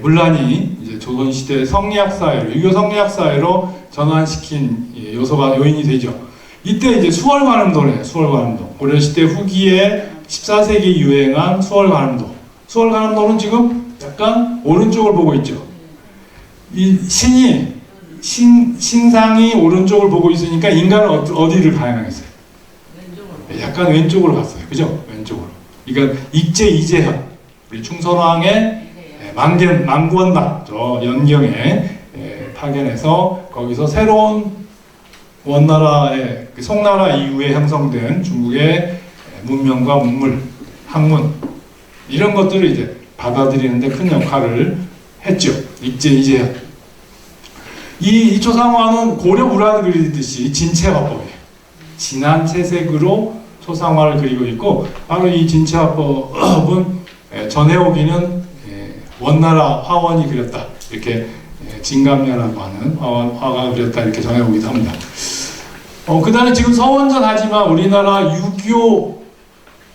문란이 이제 조선시대 성리학 사회로, 유교 성리학 사회로 전환시킨 요인이 되죠. 이때 이제 수월관음도네, 수월관음도. 고려시대 후기에 14세기 유행한 수월관음도. 수월관음도는 지금 약간 오른쪽을 보고 있죠. 이 신상이 오른쪽을 보고 있으니까 인간은 어디를 방향했어요? 약간 왼쪽으로 갔어요. 그죠? 왼쪽으로. 그러니까 익제-이재현, 우리 충선왕의 망권당, 저 연경에 파견해서 거기서 새로운 원나라의 송나라 이후에 형성된 중국의 문명과 문물, 학문 이런 것들을 이제 받아들이는데 큰 역할을 했죠. 익제-이재현. 이 초상화는 고려 불화를 그리듯이 진체화법이에요. 진한 채색으로 초상화를 그리고 있고, 바로 이 진체화법은 전해오기는 원나라 화원이 그렸다, 이렇게 진감녀라고 하는 화가 그렸다, 이렇게 전해오기도 합니다. 그 다음에 지금 서원전 하지만 우리나라 유교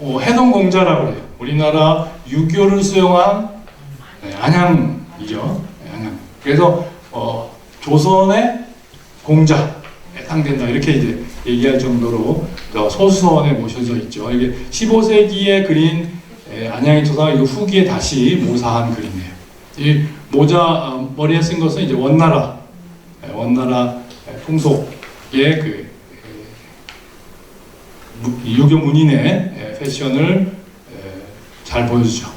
해동공자라고 해요. 우리나라 유교를 수용한 안양이죠. 안양. 그래서 조선의 공자에 해당된다, 이렇게 이제 얘기할 정도로 소수서원에 모셔져 있죠. 이게 15세기에 그린 안양의 초상화, 이거 후기에 다시 모사한 그림이에요. 이 모자 머리에 쓴 것은 이제 원나라 풍속의 유교 문인의 패션을 잘 보여주죠.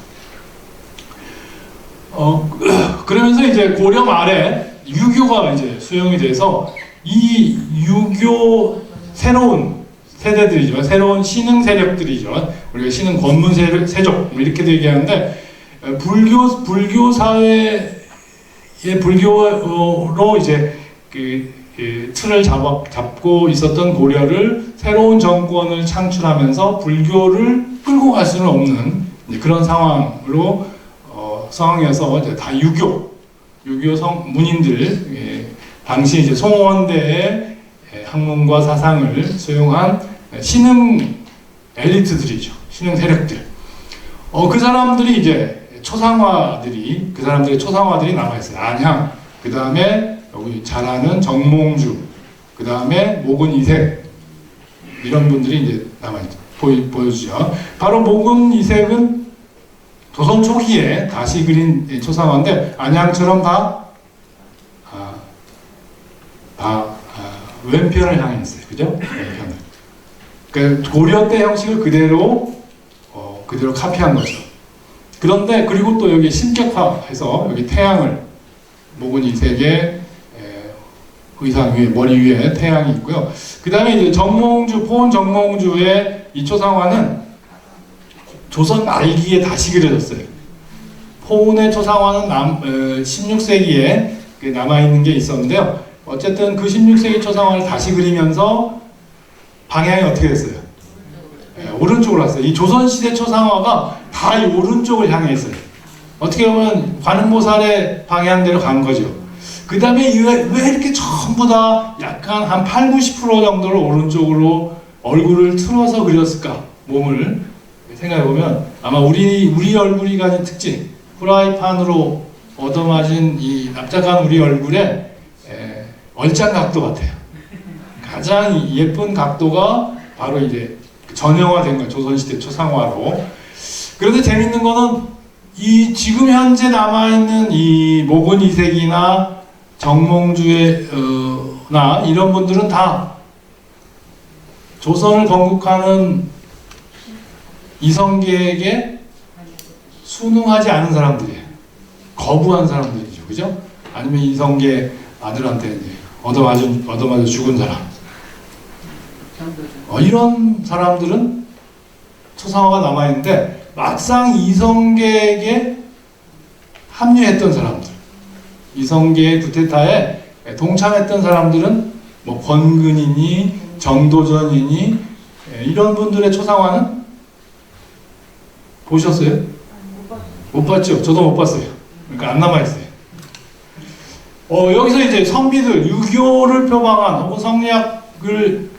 그러면서 이제 고려 말에 유교가 이제 수용이 돼서 이 유교 새로운 세대들이죠. 새로운 신흥 세력들이죠. 우리가 신흥 권문 세족 이렇게도 얘기하는데, 불교 사회의 불교로 이제 틀을 잡고 있었던 고려를 새로운 정권을 창출하면서 불교를 끌고 갈 수는 없는 그런 상황이어서 이제 다 유교 문인들, 당시 이제 송원대의 학문과 사상을 수용한 신흥 엘리트들이죠. 신흥 세력들. 그 사람들이 이제 그 사람들의 초상화들이 남아있어요. 안향, 그 다음에 여기 잘하는 정몽주, 그 다음에 목은이색, 이런 분들이 이제 보여주죠. 바로 목은이색은 조선 초기에 다시 그린 초상화인데, 안향처럼 다 왼편을 향해 있어요. 그죠? 왼편을. 그러니까 고려 때 형식을 그대로 카피한 거죠. 그런데 그리고 또 여기 신격화해서 여기 태양을, 목은이색의 의상 위에, 머리 위에 태양이 있고요. 그 다음에 이제 포원 정몽주의 이 초상화는 조선 말기에 다시 그려졌어요. 포운의 초상화는 16세기에 남아있는 게 있었는데요. 어쨌든 그 16세기 초상화를 다시 그리면서 방향이 어떻게 됐어요? 오른쪽으로 왔어요. 이 조선시대 초상화가 다 이 오른쪽을 향해 있어요. 어떻게 보면 관음보살의 방향대로 간 거죠. 그 다음에 왜 이렇게 전부 다 약간 한 80, 90% 정도를 오른쪽으로 얼굴을 틀어서 그렸을까? 몸을 생각해보면 아마 우리 얼굴이 가진 특징, 프라이팬으로 얻어맞은 이 납작한 우리 얼굴에 얼짱 각도 같아요. 가장 예쁜 각도가 바로 이제 전형화된 거예요. 조선시대 초상화로. 그런데 재밌는 거는 이 지금 현재 남아있는 이 목은이색이나 정몽주의 나 이런 분들은 다 조선을 건국하는 이성계에게 순응하지 않은 사람들이에요. 거부한 사람들이죠, 그죠? 아니면 이성계 아들한테 이제 얻어맞아 죽은 사람. 이런 사람들은 초상화가 남아있는데 막상 이성계에게 합류했던 사람들, 이성계의 쿠데타에 동참했던 사람들은 뭐 권근이니 정도전이니 이런 분들의 초상화는 보셨어요? 못 봤죠? 저도 못 봤어요. 그러니까 안 남아있어요. 여기서 이제 선비들, 유교를 표방한 혹은 성리학을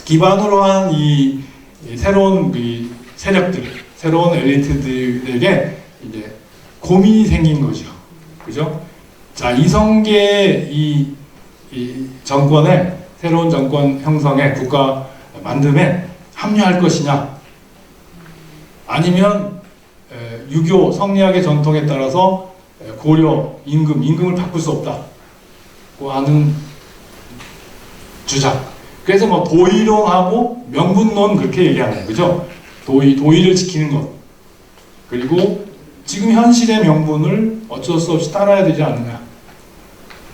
기반으로 한 이 새로운 그 세력들, 새로운 엘리트들에게 이제 고민이 생긴 거죠. 그죠? 자, 이성계의 이 정권에, 새로운 정권 형성에, 국가 만듦에 합류할 것이냐, 아니면 유교 성리학의 전통에 따라서 고려 임금을 바꿀 수 없다고 하는 주장. 그래서 뭐 도의론하고 명분론 그렇게 얘기하는 거죠. 도의를 지키는 것, 그리고 지금 현실의 명분을 어쩔 수 없이 따라야 되지 않느냐.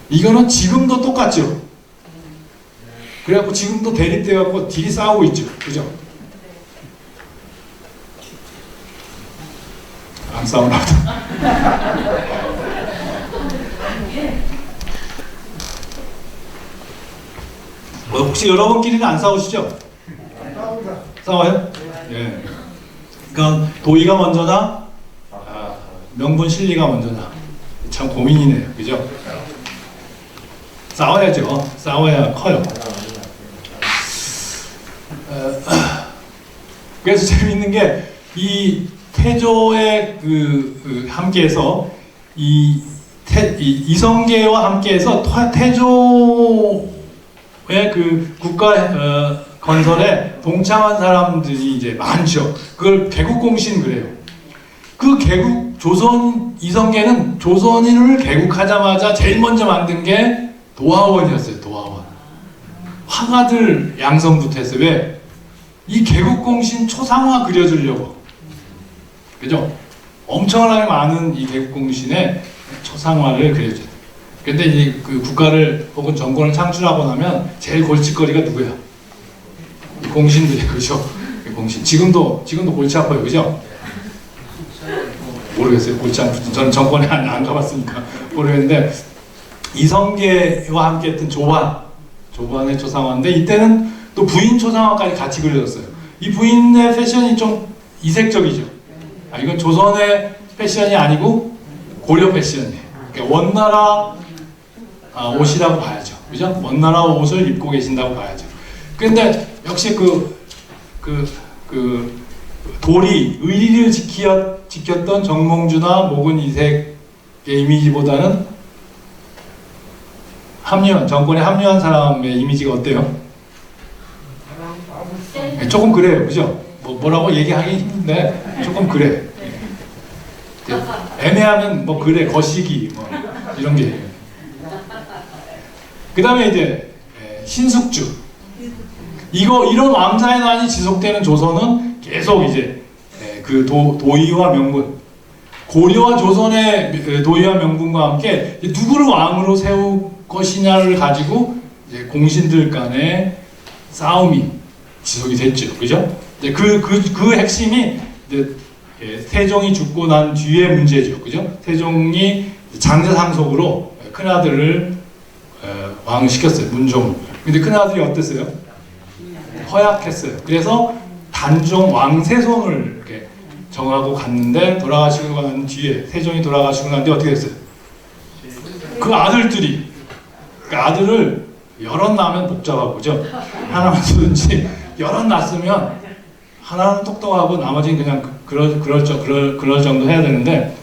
이거는 지금도 똑같죠. 그래갖고 지금도 대립돼갖고 딜이 싸우고 있죠. 그죠? 안 싸우나 보다. 혹시 여러분끼리는 안 싸우시죠? 싸워요? 예. 그러니까 도의가 먼저나 명분 실리가 먼저나 참 고민이네요. 그죠? 싸워야죠. 싸워야 커요. 그래서 재미있는 게 이 태조에 함께해서 이성계와 함께해서 태조의 그 국가 건설에 동참한 사람들이 이제 많죠. 그걸 개국공신 그래요. 그 조선 이성계는 조선인을 개국하자마자 제일 먼저 만든 게 도화원이었어요. 도화원. 화가들 양성부터 했어요. 왜? 이 개국공신 초상화 그려주려고. 그죠? 엄청나게 많은 이 개국공신의 초상화를 그려줘요. 근데 이제 그 국가를 혹은 정권을 창출하고 나면 제일 골칫거리가 누구야? 이 공신들이에요. 그죠? 공신. 지금도 골치 아파요. 그죠? 모르겠어요. 골치 아프지. 저는 정권에 안 가봤으니까 모르겠는데, 이성계와 함께 했던 조반의 초상화인데, 이때는 또 부인 초상화까지 같이 그려졌어요. 이 부인의 패션이 좀 이색적이죠. 이건 조선의 패션이 아니고 고려 패션이에요. 그러니까 원나라 옷이라고 봐야죠. 그죠? 원나라 옷을 입고 계신다고 봐야죠. 근데 역시 도리, 의리를 지켰던 정몽주나 목은 이색의 이미지보다는 정권에 합류한 사람의 이미지가 어때요? 조금 그래요. 그죠? 뭐라고 얘기하기 힘든데 조금 그래. 애매하면 뭐 그래, 거시기 뭐 이런 게. 그 다음에 이제 신숙주. 이런 왕자의 난이 지속되는 조선은 계속 이제 그 도의와 명분, 고려와 조선의 도의와 명분과 함께 누구를 왕으로 세울 것이냐를 가지고 이제 공신들 간의 싸움이 지속이 됐죠. 그죠? 이제 그 핵심이 이제 세종이 죽고 난 뒤의 문제죠. 그죠? 세종이 장자상속으로 큰아들을 왕을 시켰어요. 문종을. 근데 큰아들이 어땠어요? 허약했어요. 그래서 단종 왕세손을 이렇게 정하고 갔는데, 돌아가시고 난 뒤에, 세종이 돌아가시고 난 뒤에 어떻게 됐어요? 그 아들들이, 그 아들을 여럿 낳으면 복잡하고, 그죠? 하나만 두든지 여럿 낳았으면 하나는 똑똑하고 나머지는 그냥 그럴 정도 해야 되는데,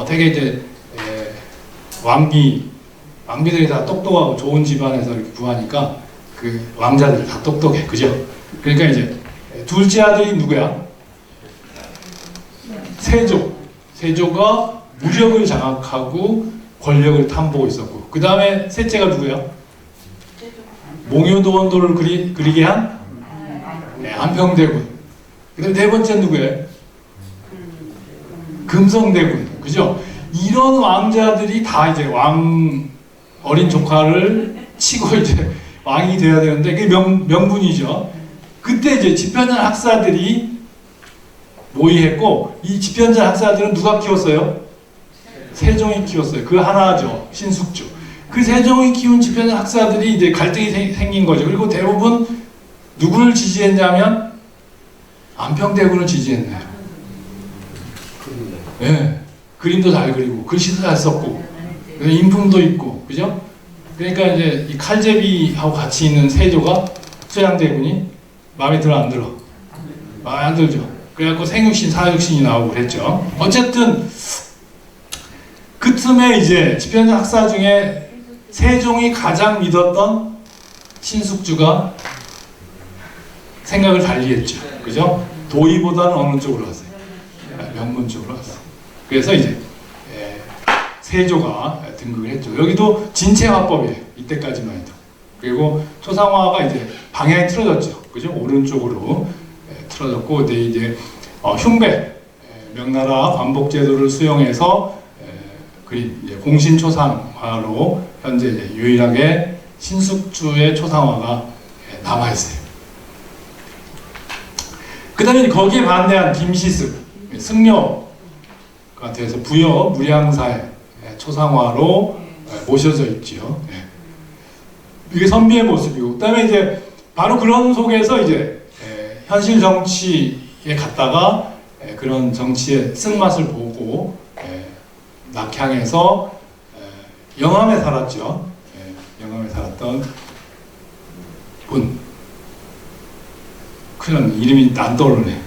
되게 이제 왕비들이 다 똑똑하고 좋은 집안에서 이렇게 구하니까 그 왕자들이 다 똑똑해. 그죠? 그러니까 이제 둘째 아들이 누구야? 세조가 무력을 장악하고 권력을 탐보고 있었고, 그 다음에 셋째가 누구야? 몽유도원도를 그리게 한 안평대군. 그 다음에 네 번째 누구예요? 금성대군. 그죠? 이런 왕자들이 다 이제 어린 조카를 치고 이제 왕이 돼야 되는데, 그게 명분이죠. 그때 이제 집현전 학사들이 모의했고, 이 집현전 학사들은 누가 키웠어요? 세종이 키웠어요. 그 하나죠. 신숙주. 그 세종이 키운 집현전 학사들이 이제 갈등이 생긴 거죠. 그리고 대부분 누구를 지지했냐면 안평대군을 지지했네요. 예. 네. 그림도 잘 그리고 글씨도 잘 썼고 인품도 있고, 그죠? 그러니까 이제 이 칼제비하고 같이 있는 세조가 수양대군이 마음에 들어 안 들어? 마음에 안 들죠. 그래갖고 생육신, 사육신이 나오고 그랬죠. 어쨌든 그 틈에 이제 집현전 학사 중에 세종이 가장 믿었던 신숙주가 생각을 달리했죠. 그죠? 도의보다는 어느 쪽으로 갔어요? 명문 쪽으로 갔어요. 그래서 이제 세조가 등극을 했죠. 여기도 진체화법이에요. 이때까지만 해도. 그리고 초상화가 이제 방향이 틀어졌죠. 그죠? 오른쪽으로 틀어졌고, 근데 이제 흉배, 명나라 관복제도를 수용해서 그린 이제 공신초상화로 현재 이제 유일하게 신숙주의 초상화가 남아 있어요. 그다음에 거기에 반대한 김시습, 승려가 돼서 부여 무량사의 초상화로 모셔져 있지요. 이게 선비의 모습이고, 그다음에 이제 바로 그런 속에서 이제 현실 정치에 갔다가 그런 정치의 쓴맛을 보고 낙향해서 영암에 살았죠. 영암에 살았던 분. 그런 이름이 안 떠오르네.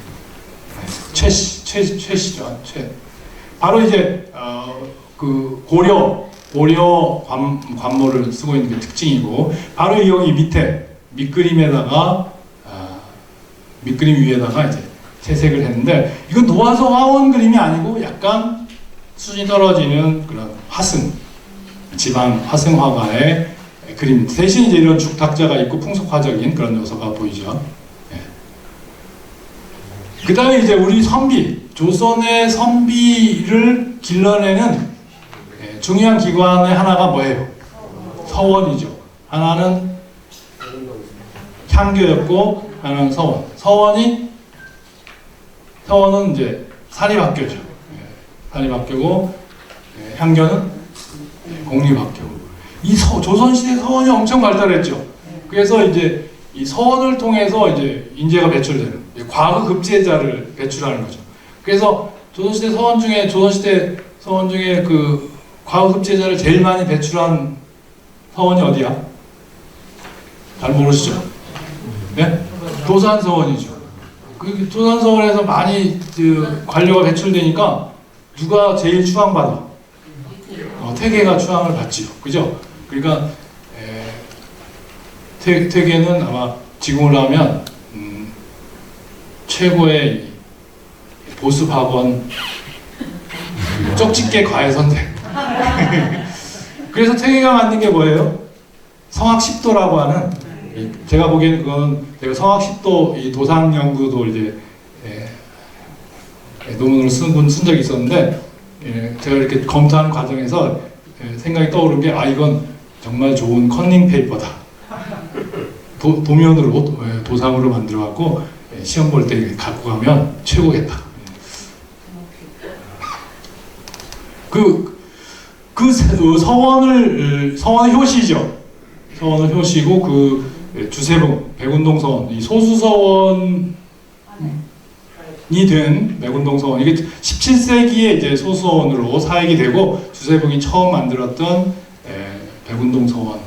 최씨죠. 최. 바로 이제 그 고려 관모를 쓰고 있는 게 특징이고, 바로 여기 밑에 밑그림에다가 밑그림 위에다가 이제 채색을 했는데, 이건 도화서 화원 그림이 아니고 약간 수준이 떨어지는 그런 화승, 지방 화승 화가의 그림. 대신 이제 이런 죽탁자가 있고 풍속화적인 그런 요소가 보이죠. 그 다음에 이제 우리 선비, 조선의 선비를 길러내는 중요한 기관의 하나가 뭐예요? 서원이죠. 하나는 향교였고, 하나는 서원. 서원은 이제 사립학교죠. 사립학교고, 향교는 공립학교고. 이 조선시대 서원이 엄청 발달했죠. 그래서 이제 이 서원을 통해서 이제 인재가 배출되는, 과거급제자를 배출하는 거죠. 그래서 조선시대 서원 중에 그 과거급제자를 제일 많이 배출한 서원이 어디야? 잘 모르시죠? 네? 도산서원이죠. 그 도산서원에서 많이 그 관료가 배출되니까 누가 제일 추앙받아? 태계가 추앙을 받지요. 그죠? 그러니까 태계는 아마 지금으로 하면 최고의 보습학원 쪽집게 과외선생. 그래서 태계가 만든 게 뭐예요? 성학십도라고 하는, 제가 보기에는 그건 제가 성학십도 이 도상 연구도 이제 논문을 쓴 적이 있었는데, 제가 이렇게 검토하는 과정에서 생각이 떠오른 게, 이건 정말 좋은 컨닝 페이퍼다. 도면으로 도상으로 만들어 갖고 시험 볼 때 갖고 가면 최고겠다. 서원의 효시죠. 서원의 효시고, 그 주세봉, 백운동 서원, 이 소수서원이 된 백운동 서원, 이게 17세기에 이제 소수서원으로 사역이 되고, 주세봉이 처음 만들었던 백운동 서원을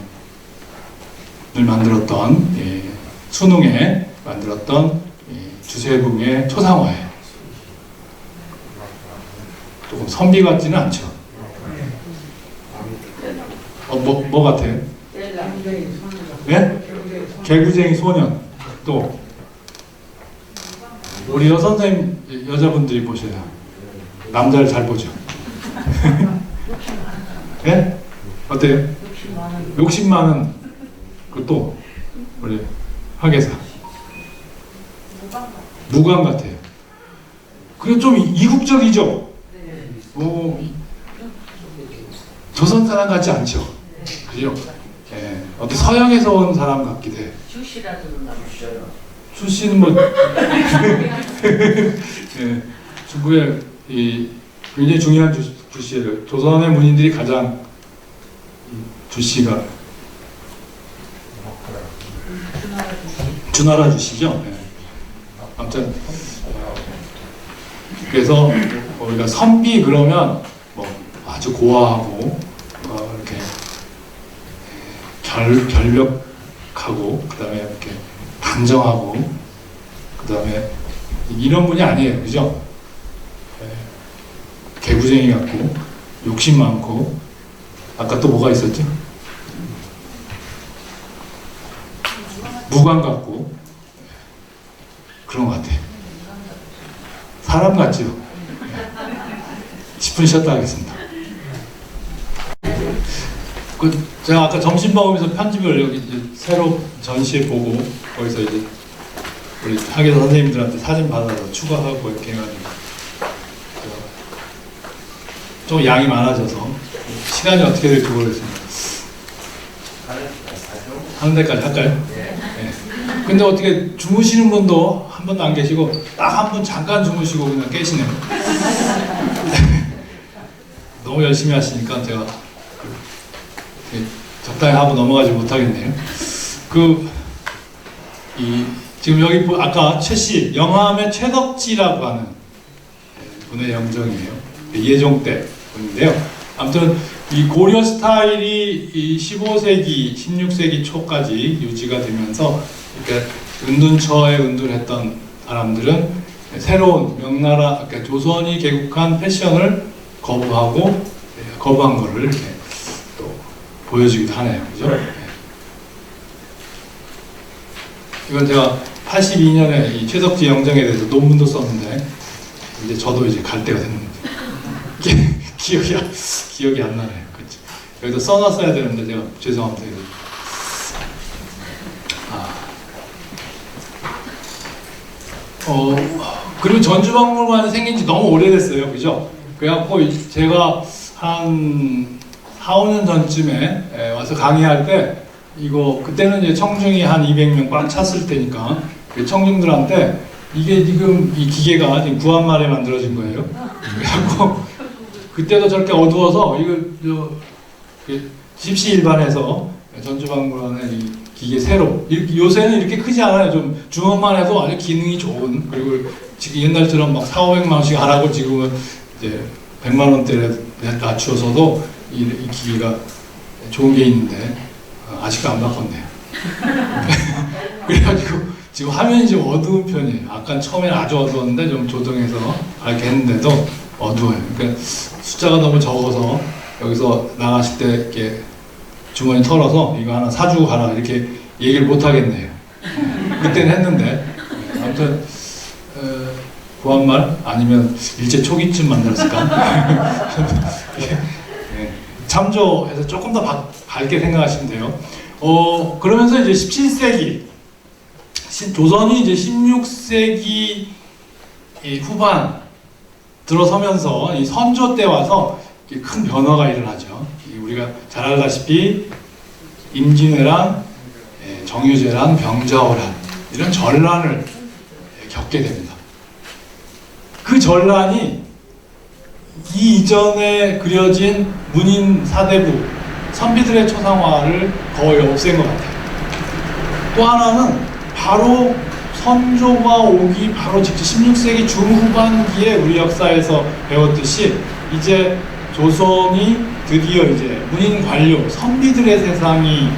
만들었던, 수능에 만들었던 주세봉의 초상화예요. 조금 선비 같지는 않죠. 뭐 같아요? 네? 개구쟁이 소년. 또 우리 여자분들이 보셔야 남자를 잘 보죠. 예? 어때요? 욕심 많은 그또 우리 학예사 무관 같아요. 그리고 좀 이국적이죠. 조선 사람 같지 않죠. 그죠? 예, 어떤 서양에서 온 사람 같기도 해요. 출신은 뭐 예, 중국의 이 굉장히 중요한 주씨예요. 조선의 문인들이 가장 주씨가 주나라 주씨죠. 예. 아무튼 그래서 우리가 선비 그러면 뭐 아주 고아하고 이렇게 결벽하고 그다음에 이렇게 단정하고 그다음에 이런 분이 아니에요, 그죠? 개구쟁이 같고 욕심 많고 아까 또 뭐가 있었죠? 무관 같고 그런 것 같아요. 사람 같죠? 10분 쉬었다 하겠습니다. 제가 아까 점심 먹으면서 편집을 여기 이제 새로 전시해 보고 거기서 이제 우리 학예사 선생님들한테 사진 받아서 추가하고 이렇게 해가지고 좀 양이 많아져서 시간이 어떻게 될지 모르겠습니다. 하는 데까지 할까요? 네. 근데 어떻게 주무시는 분도 한 분도 안 계시고 딱 한 분 잠깐 주무시고 그냥 깨시네요. 너무 열심히 하시니까 제가 적당히 하고 넘어가지 못하겠네요. 지금 여기 아까 최씨 영암의 최덕지라고 하는 분의 영정이에요. 예종 때 분인데요. 아무튼 이 고려 스타일이 이 15세기, 16세기 초까지 유지가 되면서 이렇게 은둔처에 은둔했던 사람들은 새로운 명나라, 그러니까 조선이 개국한 패션을 거부한 거를 이렇게 또 보여주기도 하네요. 그죠? 이건 제가 82년에 이 최덕지 영정에 대해서 논문도 썼는데 이제 저도 이제 갈 때가 됐는데 기억이 안 나네요. 그렇죠? 여기다 써놨어야 되는데 제가 죄송합니다. 그리고 전주박물관이 생긴 지 너무 오래됐어요. 그죠? 그래갖고 제가 한 4, 5년 전쯤에 와서 강의할 때 그때는 이제 청중이 한 200명 꽉 찼을 때니까 청중들한테 이게 지금 이 기계가 지금 구한말에 만들어진 거예요. 그래갖고 그때도 저렇게 어두워서 집시일반에서 전주박물관에 이 기계 새로 요새는 이렇게 크지 않아요. 좀 주먹만 해도 아주 기능이 좋은, 그리고 지금 옛날처럼 막 4, 500만 원씩 하라고 지금은 이제 100만 원대에 낮추어서도 이 기계가 좋은 게 있는데 아직도 안 바꿨네요. 그래가지고 지금 화면이 좀 어두운 편이에요. 아까 처음에는 아주 어두웠는데 좀 조정해서 밝게 했는데도 어두워요. 그러니까 숫자가 너무 적어서 여기서 나가실 때 이렇게 주머니 털어서 이거 하나 사주고 가라 이렇게 얘기를 못 하겠네요. 그때는 했는데 아무튼 구한말 아니면 일제 초기쯤 만들었을까? 참조해서 조금 더 밝게 생각하시면 돼요. 그러면서 이제 17세기 조선이 이제 16세기 후반 들어서면서 이 선조 때 와서 큰 변화가 일어나죠. 우리가 잘 알다시피 임진왜란, 정유재란, 병자호란 이런 전란을 겪게 됩니다. 그 전란이 이 이전에 그려진 문인 사대부 선비들의 초상화를 거의 없앤 것 같아요. 또 하나는 바로 선조가 오기 바로 직접 16세기 중후반기에 우리 역사에서 배웠듯이 이제 조선이 드디어 이제 문인 관료, 선비들의 세상이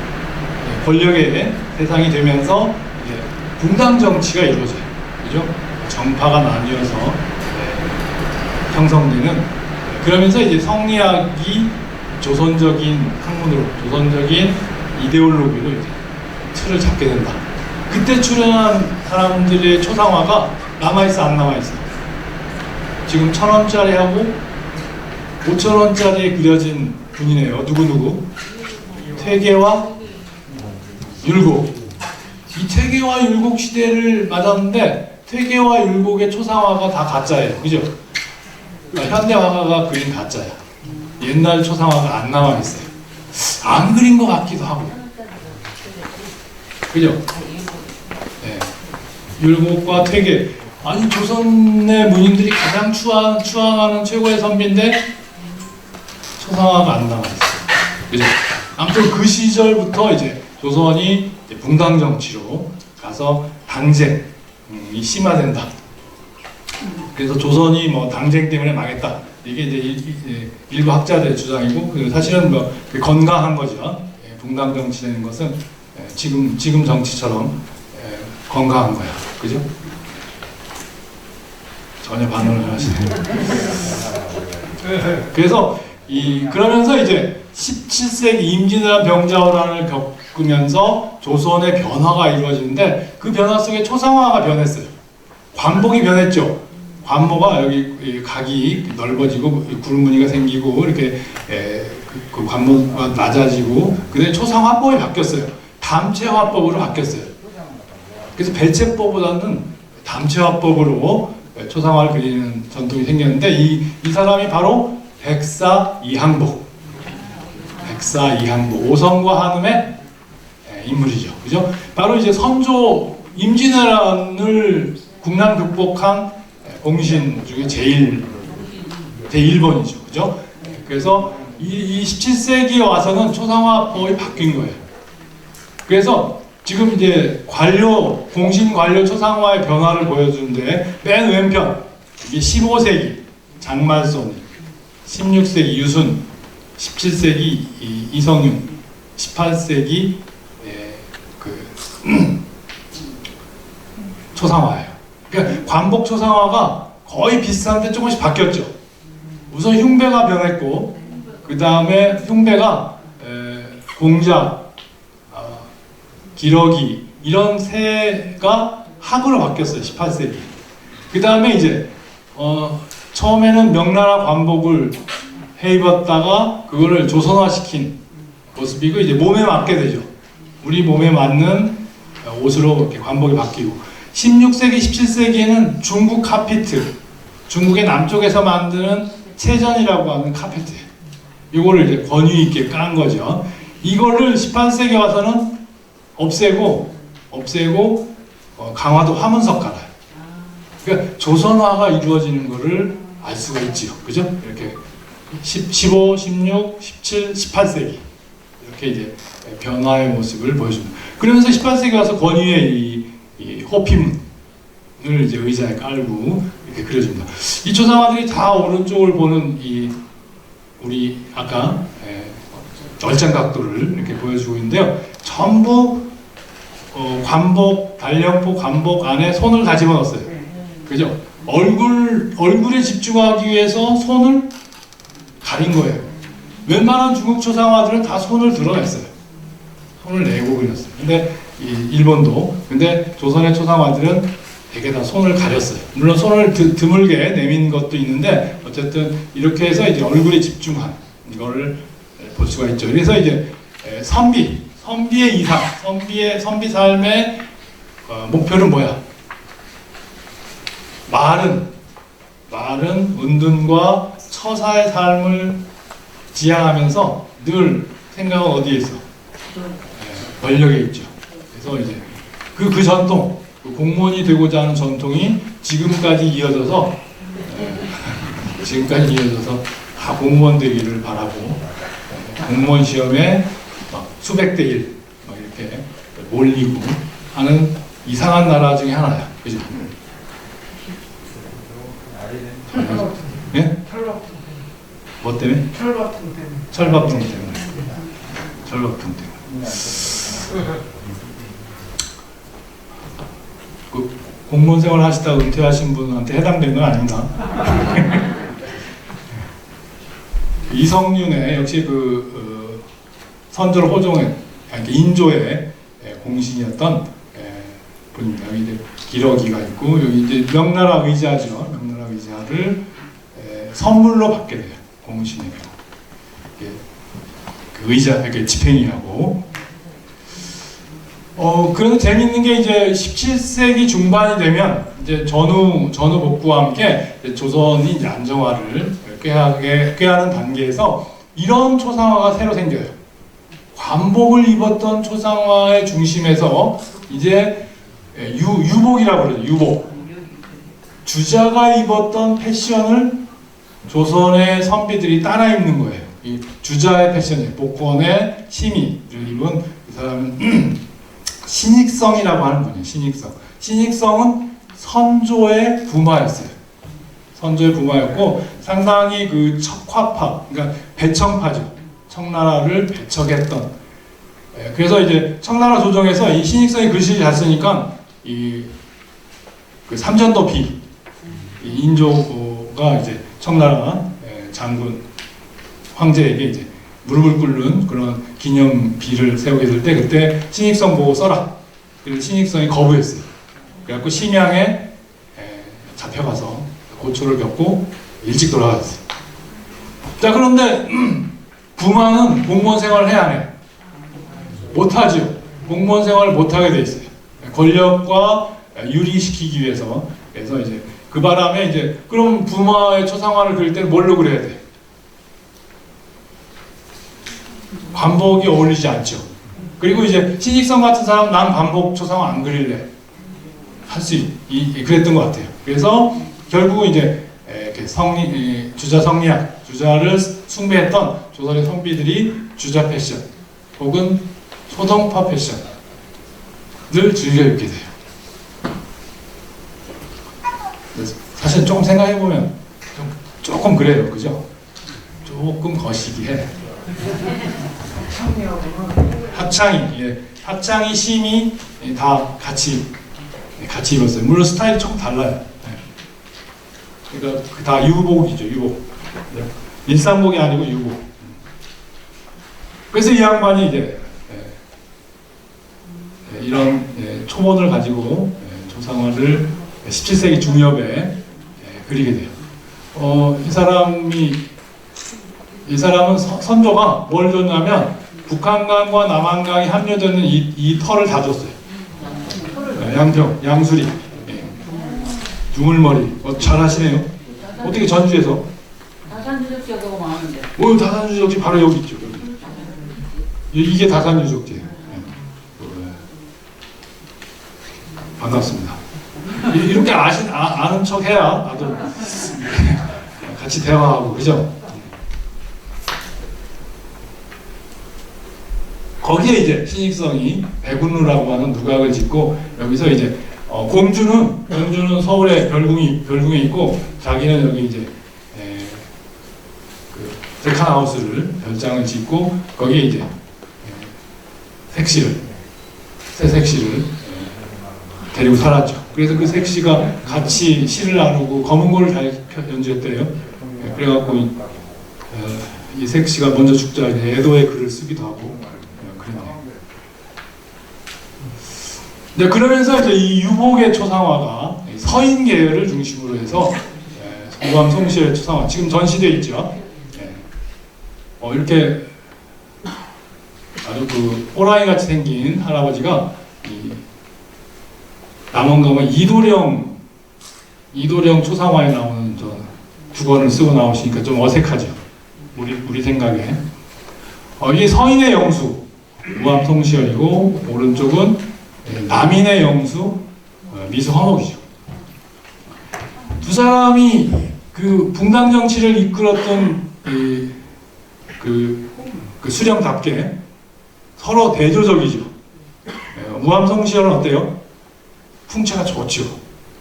권력의 세상이 되면서 이제 분당 정치가 이루어져요. 그죠? 정파가 나뉘어서 형성되는, 그러면서 이제 성리학이 조선적인 학문으로, 조선적인 이데올로기로 이제 틀을 잡게 된다. 그때 출연한 사람들의 초상화가 남아있어, 안 남아있어? 지금 1,000원짜리하고 5,000원짜리에 그려진 분이네요. 누구? 퇴계와 율곡. 이 퇴계와 율곡 시대를 맞았는데 퇴계와 율곡의 초상화가 다 가짜예요. 그죠? 그러니까 현대 화가가 그린 가짜야. 옛날 초상화가 안 나와 있어요. 안 그린 것 같기도 하고. 그죠? 네. 율곡과 퇴계. 아니 조선의 문인들이 가장 추앙하는 최고의 선비인데 초상화가 안 나와 있어요. 그죠? 아무튼 그 시절부터 이제 조선이 이제 붕당 정치로 가서 당쟁이 심화된다. 그래서 조선이 뭐 당쟁 때문에 망했다. 이게 이제 일부 학자들의 주장이고 사실은 뭐 건강한 거죠. 붕당 정치라는 것은 지금 정치처럼 건강한 거야. 그죠? 전혀 반응을 하시네요. 그래서 그러면서 이제 17세기 임진왜란 병자호란을 겪으면서 조선의 변화가 이루어지는데 그 변화 속에 초상화가 변했어요. 관복이 변했죠. 관모가 여기 각이 넓어지고 굴무늬가 생기고 이렇게 그 관모가 낮아지고 그다음에 초상화법이 바뀌었어요. 담체화법으로 바뀌었어요. 그래서 벨체법보다는 담체화법으로 초상화를 그리는 전통이 생겼는데 이 사람이 바로 백사 이항복. 백사 이항복. 오성과 한음의 인물이죠. 그죠? 바로 이제 선조 임진왜란을 국난 극복한 공신 중에 제1번이죠. 그죠? 그래서 이 17세기에 와서는 초상화법이 바뀐 거예요. 그래서 지금 이제 공신 관료 초상화의 변화를 보여주는데 맨 왼편 이게 15세기 장말손, 16세기 유순, 17세기 이성윤, 18세기 초상화예요. 그러니까 관복 초상화가 거의 비슷한데 조금씩 바뀌었죠. 우선 흉배가 변했고 그 다음에 흉배가 공자, 기러기 이런 새가 학으로 바뀌었어요. 18세기. 그 다음에 이제 처음에는 명나라 관복을 해 입었다가 그거를 조선화시킨 모습이고 이제 몸에 맞게 되죠. 우리 몸에 맞는 옷으로 이렇게 관복이 바뀌고 16세기, 17세기에는 중국 카피트, 중국의 남쪽에서 만드는 채전이라고 하는 카페트예요. 이거를 이제 권위 있게 깐 거죠. 이거를 18세기 와서는 없애고 강화도 화문석 깔아요. 그러니까 조선화가 이루어지는 거를 알 수가 있지요. 그죠? 이렇게 15, 16, 17, 18세기 이렇게 이제 변화의 모습을 보여줍니다. 그러면서 18세기 와서 권위의 이 호피문을 이제 의자에 깔고 이렇게 그려줍니다. 이 초상화들이 다 오른쪽을 보는 우리 아까 얼짱 각도를 이렇게 보여주고 있는데요. 전부 관복, 단령포 관복 안에 손을 다 집어넣었어요. 그죠? 얼굴에 집중하기 위해서 손을 가린 거예요. 웬만한 중국 초상화들은 다 손을 드러냈어요. 손을 내고 그렸어요. 근데 일본도, 근데 조선의 초상화들은 되게 다 손을 가렸어요. 물론 손을 드물게 내민 것도 있는데 어쨌든 이렇게 해서 이제 얼굴에 집중한 이거를 볼 수가 있죠. 그래서 이제 선비의 이상, 선비 삶의 목표는 뭐야? 말은 은둔과 처사의 삶을 지향하면서 늘 생각은 어디에 있어? 권력에 있죠. 그래서 이제 그 전통, 공무원이 되고자 하는 전통이 지금까지 이어져서 다 공무원 되기를 바라고 공무원 시험에 수백 대 1 이렇게 몰리고 하는 이상한 나라 중에 하나야. 그죠? 예? 뭐 때문에? 철밥통 때문에. 그 공무원 생활 하시다가 은퇴하신 분한테 해당되는 건 아닌가? 이성윤의 역시 선조를 호종한 인조의 공신이었던 분입니다. 여기 이제 기러기가 있고 여기 이제 명나라 의자죠. 명나라 의자를 선물로 받게 돼요. 공신에게. 의자 이렇게 집행이하고. 그런데 재밌는 게 이제 17세기 중반이 되면 이제 전후 복구와 함께 이제 조선이 이제 안정화를 꾀하는 단계에서 이런 초상화가 새로 생겨요. 관복을 입었던 초상화의 중심에서 이제 유복이라고 그러죠. 유복. 주자가 입었던 패션을 조선의 선비들이 따라 입는 거예요. 이 주자의 패션이에요. 복권의 심의를 입은 그 사람은 신익성이라고 하는 분이에요. 신익성. 신익성은 선조의 부마였어요. 선조의 부마였고 상당히 그 척화파, 그러니까 배청파죠. 청나라를 배척했던. 그래서 이제 청나라 조정에서 이 신익성이 글씨를 잘 쓰니까 그 삼전도 비, 이 인조가 이제 청나라 장군 황제에게 이제 무릎을 꿇는 그런 기념비를 세우게 될 때 그때 신익성 보고 써라. 그래서 신익성이 거부했어요. 그래갖고 심양에 잡혀가서 고초를 겪고 일찍 돌아갔어요. 자, 그런데 부마는 공무원 생활을 해야 안 해요? 못하죠. 공무원 생활을 못하게 돼 있어요. 권력과 유리시키기 위해서. 그래서 이제 그 바람에 이제 그럼 부마의 초상화를 그릴 때는 뭘로 그려야 돼? 관복이 어울리지 않죠. 그리고 이제 신익성 같은 사람 난 관복 초상화 안 그릴래 할 수 그랬던 것 같아요. 그래서 결국은 이제 주자 성리학, 주자를 숭배했던 조선의 선비들이 주자 패션 혹은 소동파 패션을 즐겨 입게 돼요. 사실 조금 생각해보면 조금 그래요. 그죠? 조금 거시기해. 합창이 심이 다 같이 입었어요. 물론 스타일이 조금 달라요. 그러니까 다 유복이죠. 유복. 일상복이 아니고 유복. 그래서 이 양반이 이제 이런 초본을 가지고 조상화를 17세기 중엽에 그리게 돼요. 이 사람은 선조가 뭘 줬냐면 북한강과 남한강이 합류되는 이 털을 다 줬어요. 양평, 양수리, 유물머리. 잘하시네요. 어떻게 전주에서? 다산유적지가 너무 많은데. 다산유적지 바로 여기 있죠. 이게 다산유적지예요. 반갑습니다. 이렇게 아는 척 해야 나도 같이 대화하고, 그죠? 거기에 이제 신익성이 백운루라고 하는 누각을 짓고 여기서 이제 공주는 서울에 별궁에 있고 자기는 여기 이제 그 데칸하우스를 별장을 짓고 거기에 이제 새 색시를 데리고 살았죠. 그래서 그 색시가 같이 시를 나누고 검은고를 잘 연주했대요. 그래갖고 이 색시가 먼저 죽자 애도의 글을 쓰기도 하고 그랬네요. 네, 그러면서 이제 이 유복의 초상화가 서인 계열을 중심으로 해서 우암 송시의 초상화 지금 전시되어 있죠. 이렇게 아주 그 호랑이 같이 생긴 할아버지가 남원 가면 이도령 초상화에 나오는 주권을 쓰고 나오시니까 좀 어색하죠. 우리 생각에. 이게 서인의 영수 우암 송시열이고 오른쪽은 남인의 영수 미수헌옥이죠. 두 사람이 그 붕당 정치를 이끌었던 그 수령답게 서로 대조적이죠. 우암 송시열은 어때요? 풍채가 좋죠.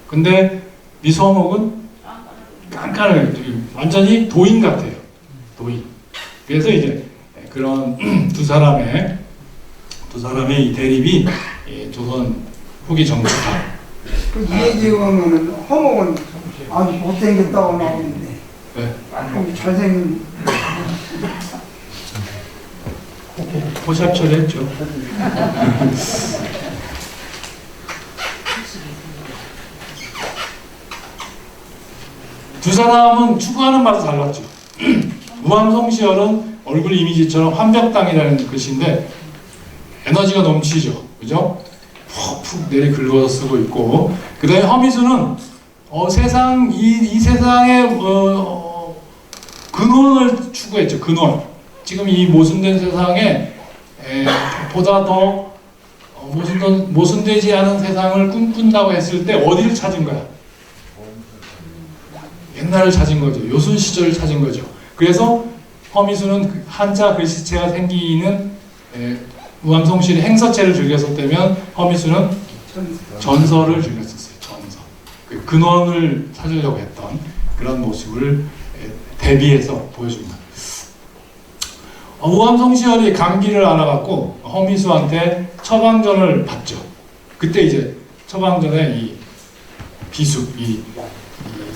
근데 미수헌옥은 깐깐해요. 완전히 도인 같아요. 도인. 그래서 이제 그런 두 사람의 이 대립이 조선 후기 정치파. 그 얘기 보면은 허목은 아주 못생겼다고 나오는데. 네. 아주 잘생긴. 포샵 처리했죠. 두 사람은 추구하는 바도 달랐죠. 우암 송시열은 얼굴 이미지처럼 환벽당이라는 글씨인데 에너지가 넘치죠. 그죠? 푹푹 내리 긁어서 쓰고 있고, 그 다음에 허미수는 이 세상의 근원을 추구했죠. 근원. 지금 이 모순된 세상에 보다 더 모순되지 않은 세상을 꿈꾼다고 했을 때 어디를 찾은 거야? 옛날을 찾은 거죠. 요순 시절을 찾은 거죠. 그래서 허미수는 한자 글씨체가 생기는 우암성실이 행서체를 즐겼을 때면 허미수는 전서를 즐겼었어요. 전서. 그 근원을 찾으려고 했던 그런 모습을 대비해서 보여줍니다. 우암성시열이 감기를 알아갖고 허미수한테 처방전을 받죠. 그때 이제 처방전에 이 비숙, 이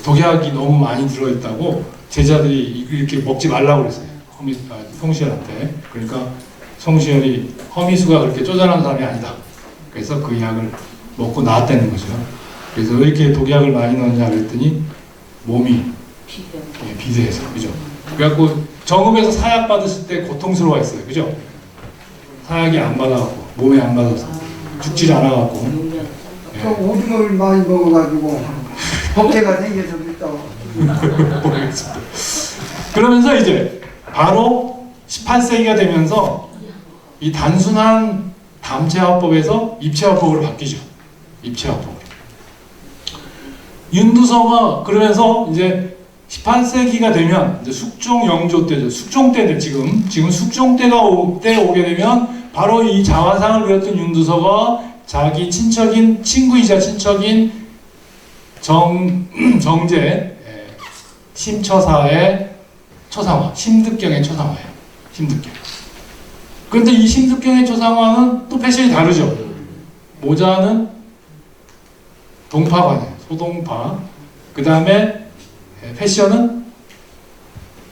독약이 너무 많이 들어있다고 제자들이 이렇게 먹지 말라고 그랬어요. 성시열한테. 그러니까 성시열이 허미수가 그렇게 쪼잔한 사람이 아니다. 그래서 그 약을 먹고 나았다는 거죠. 그래서 왜 이렇게 독약을 많이 넣느냐 그랬더니 몸이 비대해서, 그죠? 그래갖고 정읍에서 사약 받으실 때 고통스러워했어요, 그죠? 사약이 안 받아갖고 몸에 안 받아서 죽질 않아갖고. 저 오줌을 많이 먹어가지고 복제가 생겨서 있다고. 모르겠습니다. 그러면서 이제 바로 18세기가 되면서 이 단순한 담체화법에서 입체화법으로 바뀌죠. 입체화법. 윤두서가 그러면서 이제 18세기가 되면 이제 숙종 영조 때죠. 숙종 때 지금 숙종 때가 오게 되면 바로 이 자화상을 그렸던 윤두서가 자기 친구이자 친척인 정제 심처사의 초상화, 심득경의 초상화예요. 심득경. 그런데 이 심득경의 초상화는 또 패션이 다르죠. 모자는 동파관이에요. 소동파. 그 다음에 패션은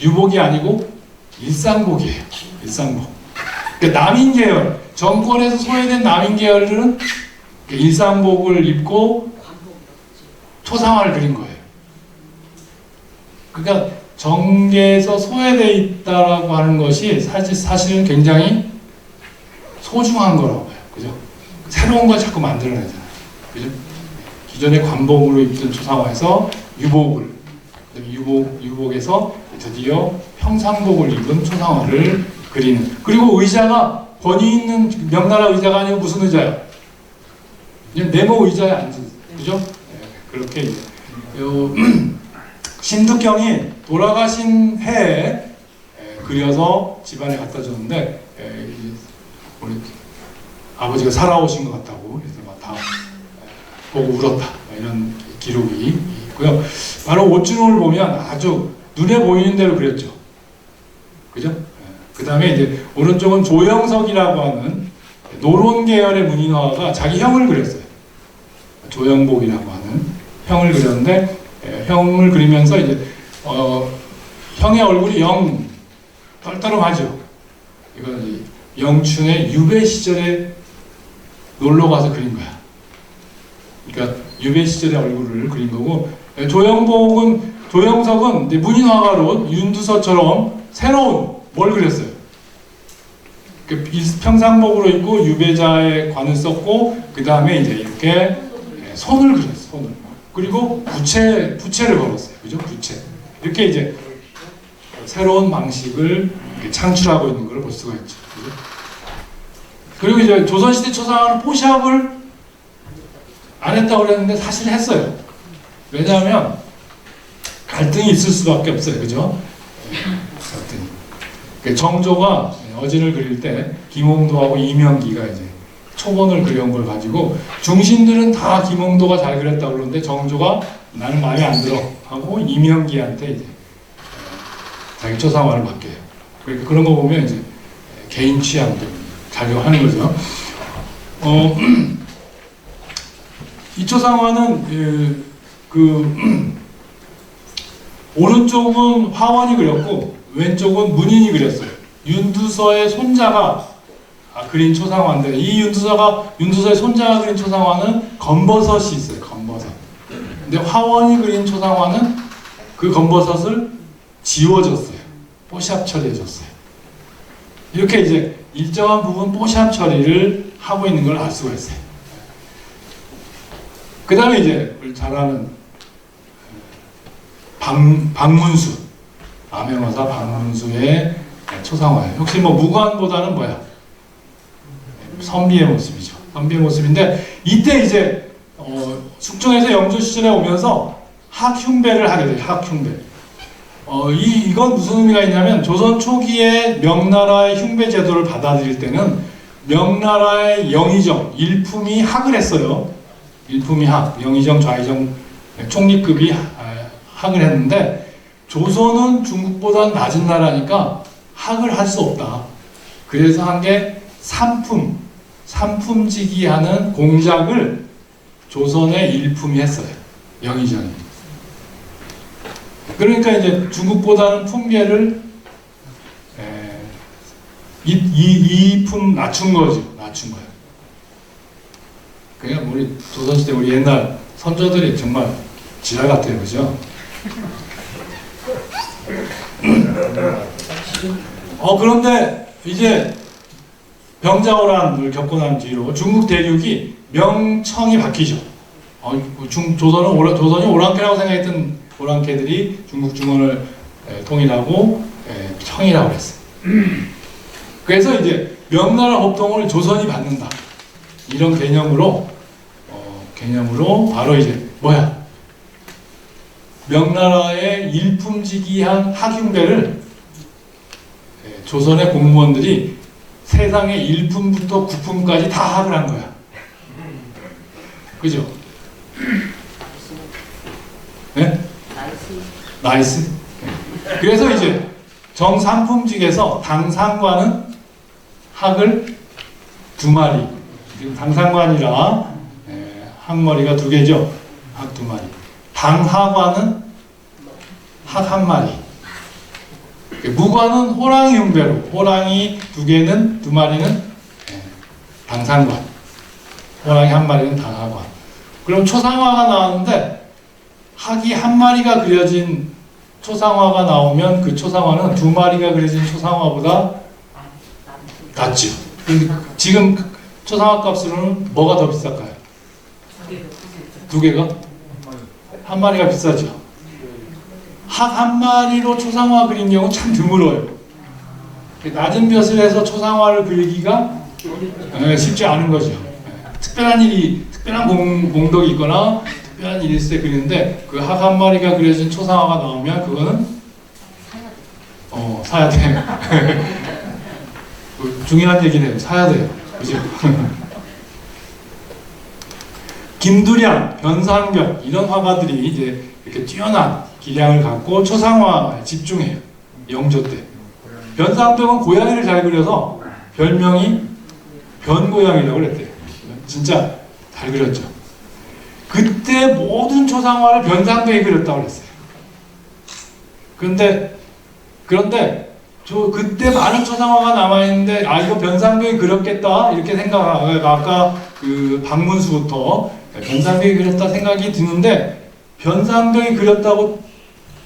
유복이 아니고 일상복이에요. 일상복. 그러니까 남인 계열, 정권에서 소외된 남인 계열들은 일상복을 입고 초상화를 그린 거예요. 그러니까 정계에서 소외되어 있다라고 하는 것이 사실은 굉장히 소중한 거라고 봐요. 그죠? 새로운 걸 자꾸 만들어내잖아요. 그죠? 기존의 관복으로 입던 초상화에서 유복을, 유복에서 드디어 평상복을 입은 초상화를 그리는. 그리고 의자가 권위 있는 명나라 의자가 아니고 무슨 의자야? 그냥 네모 의자에 앉은, 그죠? 그렇게 이제 심득경이 돌아가신 해에 그려서 집안에 갖다 줬는데 우리 아버지가 살아오신 것 같다고 그래서 막 다 보고 울었다 이런 기록이 있고요. 바로 옷주름을 보면 아주 눈에 보이는 대로 그렸죠. 그죠? 그 다음에 이제 오른쪽은 조영석이라고 하는 노론 계열의 문인화가 자기 형을 그렸어요. 조영복이라고 하는 형을 그렸는데 형을 그리면서 이제 형의 얼굴이 영 떨떠름하죠. 이건 영춘의 유배 시절에 놀러 가서 그린 거야. 그러니까 유배 시절의 얼굴을 그린 거고, 조영석은 이제 문인화가로 윤두서처럼 새로운 뭘 그렸어요. 평상복으로 입고 유배자의 관을 썼고, 그 다음에 이제 이렇게 손을 그렸어요. 손을. 그리고 부채를 걸었어요. 그죠? 부채. 이렇게 이제 새로운 방식을 창출하고 있는 걸 볼 수가 있죠. 그죠? 그리고 이제 조선시대 초상화는 포샵을 안 했다고 그랬는데 사실 했어요. 왜냐하면 갈등이 있을 수밖에 없어요. 그죠? 갈등. 정조가 어진을 그릴 때 김홍도하고 이명기가 이제 초본을 그려온 걸 가지고 중신들은 다 김홍도가 잘 그렸다고 그러는데 정조가 나는 마음에 안 들어 하고 이명기한테 이제 자기 초상화를 맡겨요. 그러니까 그런 거 보면 이제 개인 취향 때문에 작용하는 거죠. 이 초상화는 오른쪽은 화원이 그렸고 왼쪽은 문인이 그렸어요. 윤두서의 손자가 그린 초상화인데 이 윤두서의 손자가 그린 초상화는 검버섯이 있어요. 검버섯. 근데 화원이 그린 초상화는 그 검버섯을 지워줬어요. 포샵 처리해줬어요. 이렇게 이제 일정한 부분 뽀샵 처리를 하고 있는 걸 알 수가 있어요. 그 다음에 이제 우리 잘 아는 박문수, 암행어사 박문수의 초상화예요. 역시 뭐 무관보다는 뭐야? 선비의 모습이죠. 선비의 모습인데 이때 이제 숙종에서 영조 시절에 오면서 학흉배를 하게 돼요. 학흉배. 이건 무슨 의미가 있냐면 조선 초기에 명나라의 흉배 제도를 받아들일 때는 명나라의 영의정, 일품이 학을 했어요. 일품이 학, 영의정, 좌의정, 총리급이 학을 했는데 조선은 중국보다 낮은 나라니까 학을 할 수 없다. 그래서 한 게 삼품지기 하는 공작을 조선의 일품이 했어요. 영의정이. 그러니까 이제 중국보다는 품계를 이품 낮춘 거죠. 낮춘 거예요. 그러니까 우리 조선시대 우리 옛날 선조들이 정말 지랄 같아요. 그죠? 그런데 이제 병자호란을 겪고 난 뒤로 중국 대륙이 명청이 바뀌죠. 조선이 오랑캐라고 생각했던 오랑캐들이 중국 중원을 통일하고 청이라고 했어요. 그래서 이제 명나라 법통을 조선이 받는다. 이런 개념으로 바로 이제 뭐야? 명나라의 일품지기한 학흉배를 조선의 공무원들이 세상의 1품부터 9품까지 다 학을 한 거야. 그죠? 네? 나이스. 그래서 이제 정삼품직에서 당상관은 학을 2마리. 지금 당상관이라 학머리가 2개죠. 학 2마리. 당하관은 학 1마리. 무관은 호랑이 흉배로, 호랑이 2개는 2마리는 당상관, 호랑이 1마리는 당하관. 그럼 초상화가 나왔는데 학이 1마리가 그려진 초상화가 나오면 그 초상화는 2마리가 그려진 초상화보다 낫죠. 근데 지금 초상화 값으로는 뭐가 더 비쌀까요? 2개가? 1마리가 비싸죠. 학 1마리로 초상화 그린 경우 참 드물어요. 낮은 벼슬 해서 초상화를 그리기가 쉽지 않은 거죠. 특별한 공덕이 있거나 특별한 일이 있을 때 그리는데 그 학 1마리가 그려진 초상화가 나오면 그거는 사야 돼. 중요한 얘기네요. 사야 돼요. 그죠? 김두량, 변상벽 이런 화가들이 이제 이렇게 뛰어난 기량을 갖고 초상화에 집중해요. 영조 때. 변상벽은 고양이를 잘 그려서 별명이 변고양이라고 그랬대요. 진짜 잘 그렸죠. 그때 모든 초상화를 변상벽이 그렸다고 그랬어요. 그런데 그때 많은 초상화가 남아있는데 이거 변상벽이 그렸겠다 이렇게 생각하고 아까 그 박문수부터 변상벽이 그렸다 생각이 드는데 변상벽이 그렸다고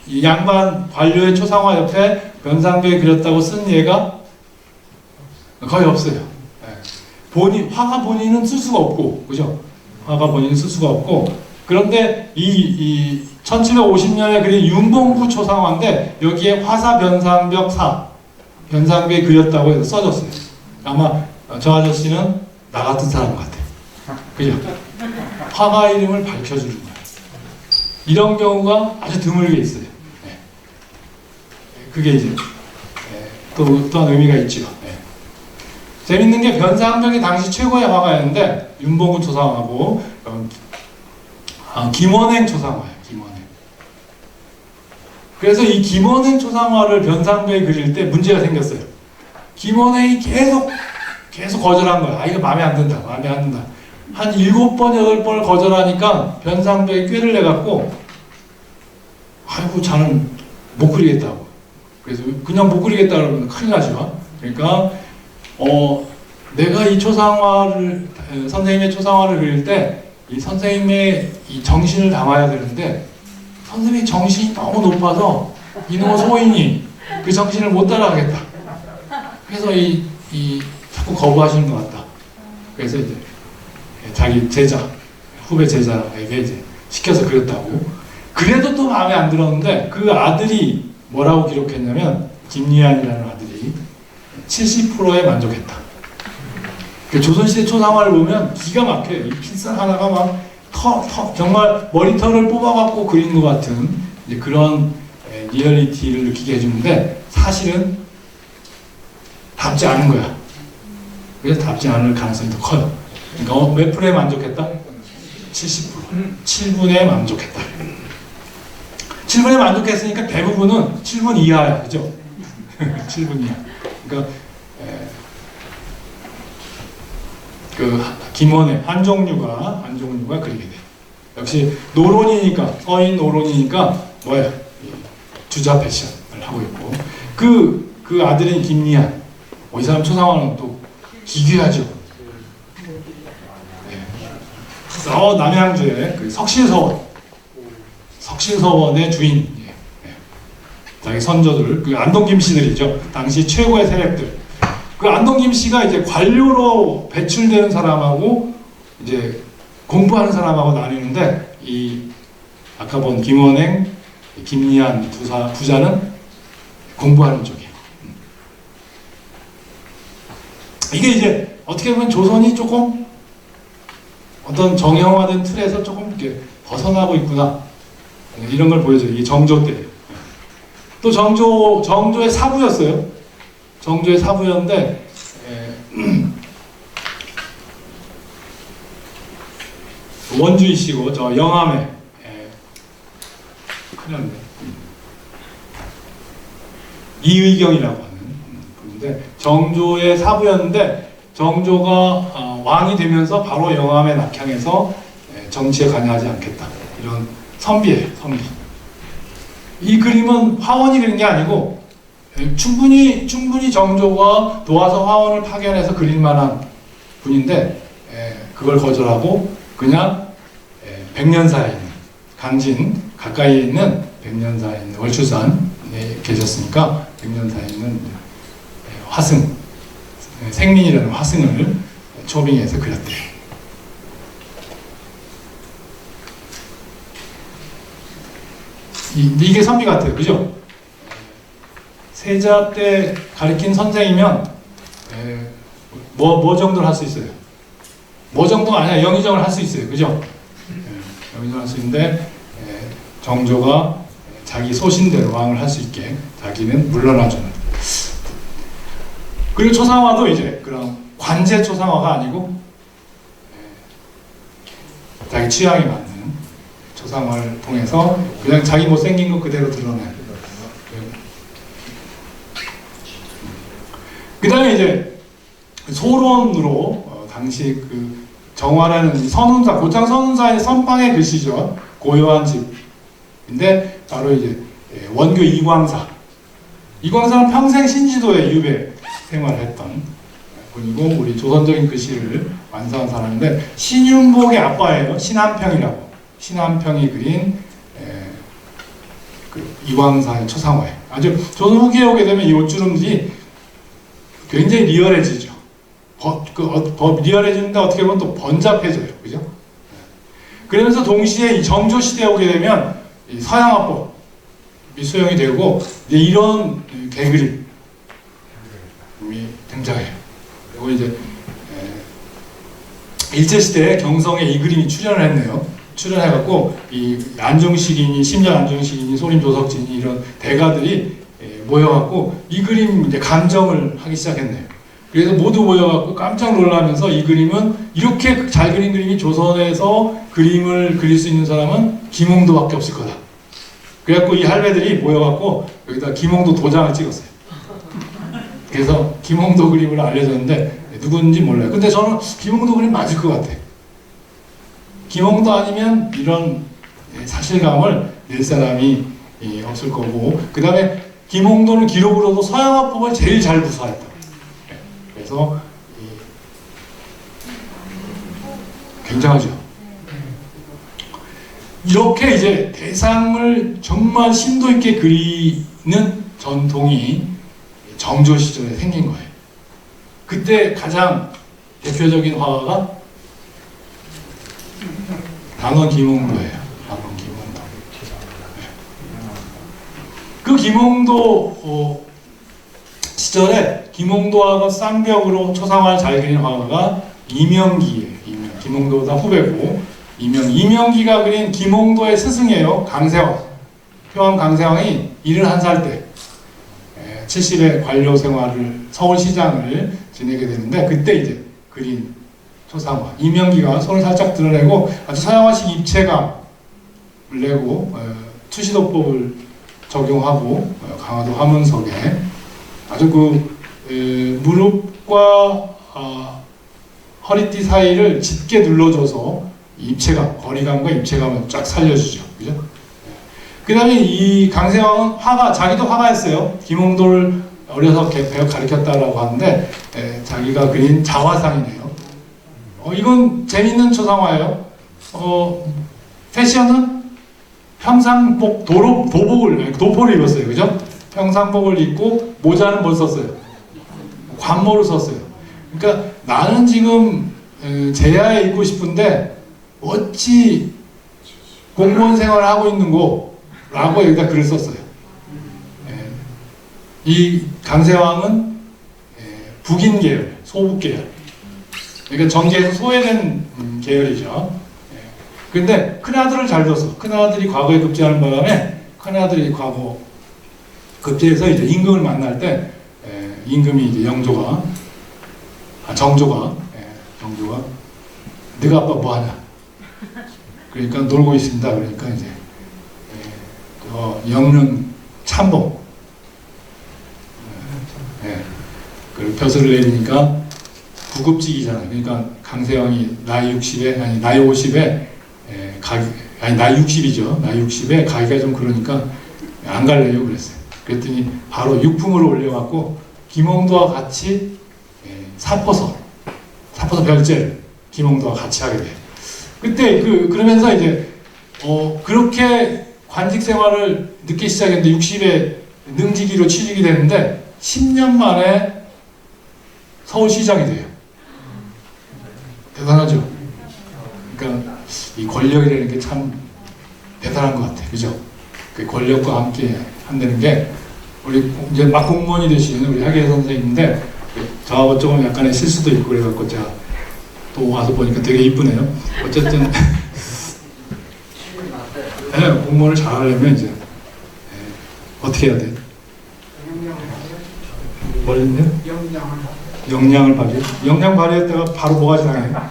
이 양반 관료의 초상화 옆에 변상벽이 그렸다고 쓴 예가 거의 없어요. 화가 본인은 쓸 수가 없고, 그죠? 화가 본인은 쓸 수가 없고, 그런데 이 1750년에 그린 윤봉구 초상화인데 여기에 화사 변상벽 변상벽이 그렸다고 해서 써졌어요. 아마 저 아저씨는 나 같은 사람 같아요. 그죠? 화가 이름을 밝혀주는 거예요. 이런 경우가 아주 드물게 있어요. 그게 이제 또한 의미가 있죠. 재밌는 게 변상벽이 당시 최고의 화가였는데 윤봉구 초상화하고 김원행 초상화예요. 김원행. 그래서 이 김원행 초상화를 변상벽에 그릴 때 문제가 생겼어요. 김원행이 계속 거절한 거야. 이거 마음에 안 든다. 한 7번, 8번을 거절하니까 변상벽이 꾀를 내갖고 아이고 자는 못 그리겠다고. 그래서 그냥 못 그리겠다 그러면 큰일 나죠. 그러니까 내가 이 초상화를 선생님의 초상화를 그릴 때 이 선생님의 이 정신을 담아야 되는데 선생님의 정신이 너무 높아서 이놈의 소인이 그 정신을 못 따라가겠다. 그래서 이 자꾸 거부하시는 것 같다. 그래서 이제 자기 제자, 후배 제자에게 이제 시켜서 그렸다고. 그래도 또 마음에 안 들었는데 그 아들이 뭐라고 기록했냐면 김리안이라는 아들이 70%에 만족했다. 그 조선시대 초상화를 보면 기가 막혀요. 이 필살 하나가 막 정말 머리털을 뽑아갖고 그린 것 같은 이제 그런 리얼리티를 느끼게 해주는데 사실은 답지 않은 거야. 그래서 답지 않을 가능성이 더 커요. 그러니까 몇 프로에 만족했다? 70%. 7분에 만족했다. 7분에 만족했으니까 대부분은 7분 이하야. 그죠? 7분 이하. 그러니까 그 김원의 한종류가 그리게 돼. 역시 노론이니까 서인 노론이니까 뭐야? 주자 패션을 하고 있고 그 아들인 김리안. 이 사람 초상화는 또 기괴하죠. 네. 남양주의 그 석실서원의 주인. 자기 선조들, 그 안동김 씨들이죠. 당시 최고의 세력들. 그 안동김 씨가 이제 관료로 배출되는 사람하고 이제 공부하는 사람하고 나뉘는데 이 아까 본 김원행, 김리안 부자는 공부하는 쪽이에요. 이게 이제 어떻게 보면 조선이 조금 어떤 정형화된 틀에서 조금 이렇게 벗어나고 있구나 이런 걸 보여줘요. 이게 정조 때예요. 또 정조의 사부였어요. 정조의 사부였는데 원주이시고 저 영암에 큰일 났네. 이의경이라고 하는 분인데 정조의 사부였는데 정조가 왕이 되면서 바로 영암에 낙향해서 정치에 관여하지 않겠다. 이런 선비예요. 선비. 이 그림은 화원이 그린 게 아니고 충분히 정조가 도와서 화원을 파견해서 그릴 만한 분인데 그걸 거절하고 그냥 백년사에 있는 강진 가까이에 있는 백년사에 있는 월출산에 계셨으니까 백년사에 있는 화승 생민이라는 화승을 초빙해서 그렸대요. 이게 선비 같아요. 그죠? 세자 때 가르친 선생이면 뭐 정도를 할 수 있어요? 뭐 정도가 아니라 영의정을 할 수 있어요. 그죠? 영의정을 할 수 있는데 정조가 자기 소신대로 왕을 할 수 있게 자기는 물러나주는. 그리고 초상화도 이제 그런 관제 초상화가 아니고 자기 취향에 맞는 초상화를 통해서 그냥 자기 못생긴 거 그대로 드러내요. 그 다음에 이제 소론으로 당시 그 정화라는 선운사, 고창 선운사의 선방의 글씨죠. 고요한 집인데 바로 이제 원교 이광사. 이광사는 평생 신지도에 유배 생활을 했던 분이고 우리 조선적인 글씨를 완성한 사람인데 신윤복의 아빠예요. 신한평이라고. 신한평이 그린 그 이광사의 초상화예요. 아주 조선 후기에 오게 되면 이 옷주름들이 굉장히 리얼해지죠. 리얼해지는데 어떻게 보면 또 번잡해져요. 그죠? 그러면서 동시에 이 정조 시대에 오게 되면 이 서양화법이 수용이 되고 이런 개그림이 등장해요. 그리고 이제 일제시대에 경성에 이 그림이 출연을 했네요. 출연해갖고 이 안중식이니 심장 안중식이니 소림 조석진이 이런 대가들이 모여갖고 이 그림 이제 감정을 하기 시작했네요. 그래서 모두 모여갖고 깜짝 놀라면서 이 그림은 이렇게 잘 그린 그림이 조선에서 그림을 그릴 수 있는 사람은 김홍도밖에 없을 거다. 그래갖고 이 할배들이 모여갖고 여기다 김홍도 도장을 찍었어요. 그래서 김홍도 그림을 알려줬는데 누군지 몰라요. 근데 저는 김홍도 그림 맞을 것 같아. 김홍도 아니면 이런 사실감을 낼 사람이 없을 거고 그 다음에 김홍도는 기록으로도 서양화법을 제일 잘 구사했다. 그래서 굉장하죠. 이렇게 이제 대상을 정말 심도 있게 그리는 전통이 정조 시절에 생긴 거예요. 그때 가장 대표적인 화가가 단원 김홍도예요. 단원 김홍도. 그 김홍도 시절에 김홍도하고 쌍벽으로 초상화를 잘 그린 화가가 이명기예요. 김홍도보다 후배고 이명기가 그린 김홍도의 스승이에요. 강세왕. 표암 강세왕이 71살 때 70의 관료 생활을 서울시장을 지내게 되는데 그때 이제 그린 초상화. 이명기가 손을 살짝 드러내고 아주 서양화식 입체감을 내고 투시도법을 적용하고 강화도 화문석에 아주 그 무릎과 허리띠 사이를 짙게 눌러줘서 입체감, 거리감과 입체감을 쫙 살려주죠. 그죠? 그 다음에 이 강세왕은 화가, 자기도 화가였어요. 김홍도를 어려서 배워 가르쳤다라고 하는데 자기가 그린 자화상이네요. 이건 재밌는 초상화예요. 패션은 평상복, 도포를 입었어요. 그죠? 평상복을 입고 모자는 뭘 썼어요? 관모를 썼어요. 그러니까 나는 지금 제야에 있고 싶은데 어찌 공무원 생활을 하고 있는 거? 라고 여기다 글을 썼어요. 이 강세왕은 북인 계열, 소북 계열. 그러니까 정계에서 소외된 계열이죠. 근데 큰아들을 잘 뒀어. 큰아들이 과거에 급제하는 바람에 큰아들이 과거 급제해서 이제 임금을 만날 때 임금이 이제 정조가 네가 아빠 뭐 하냐? 그러니까 놀고 있습니다. 그러니까 이제 영릉 참봉 그리고 벼슬을 내리니까 구급직이잖아요. 그러니까 강세왕이 나이 60에 아니 나이 50에 나이 60이죠. 나이 60에 가기가 좀 그러니까 안 갈래요 그랬어요. 그랬더니 바로 육품으로 올려갖고 김홍도와 같이 사포서 별제를 김홍도와 같이 하게 돼요. 그때 그러면서 이제 그렇게 관직 생활을 늦게 시작했는데 60에 능지기로 취직이 됐는데 10년 만에 서울시장이 돼요. 대단하죠. 그러니까 이 권력이라는 게 참 대단한 것 같아요. 그죠? 그 권력과 함께 한다는 게 우리 이제 막 공무원이 되시는 우리 하계 선생님인데 저하고 조금 약간의 실수도 있고 그래갖고 제가 또 와서 보니까 되게 이쁘네요. 어쨌든 공무원을 잘하려면 이제 어떻게 해야 돼? 뭘 했네요? 역량을 발휘. 역량 발휘했다가 바로 뭐가 지나가요?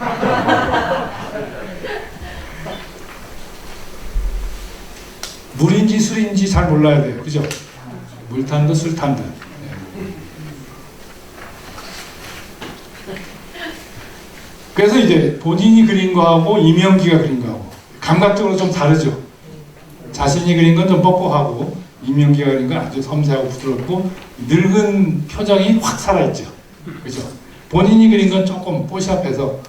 물인지 술인지 잘 몰라야 돼요. 그죠? 물 탄 듯 술 탄 듯. 그래서 이제 본인이 그린 거하고 이명기가 그린 거하고 감각적으로 좀 다르죠. 자신이 그린 건 좀 뻑뻑하고 이명기가 그린 건 아주 섬세하고 부드럽고 늙은 표정이 확 살아있죠. 그죠? 본인이 그린 건 조금 뽀샵해서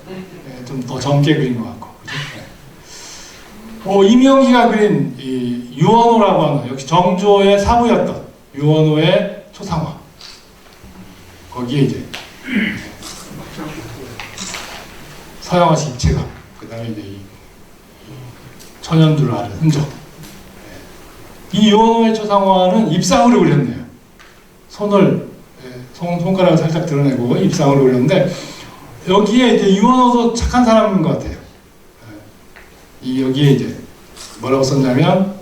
좀 더 젊게 그린 것 같고. 그죠? 이명기가 그린 이 유원호라고 하는 역시 정조의 사부였던 유원호의 초상화. 거기에 이제 서양화식 입체감, 그 다음에 이제 이 천연두를 아는 흔적. 이 유원호의 초상화는 입상으로 그렸네요. 손가락을 살짝 드러내고 입상으로 그렸는데 여기에 이제 유원호도 착한 사람인 것 같아요. 여기에 이제 뭐라고 썼냐면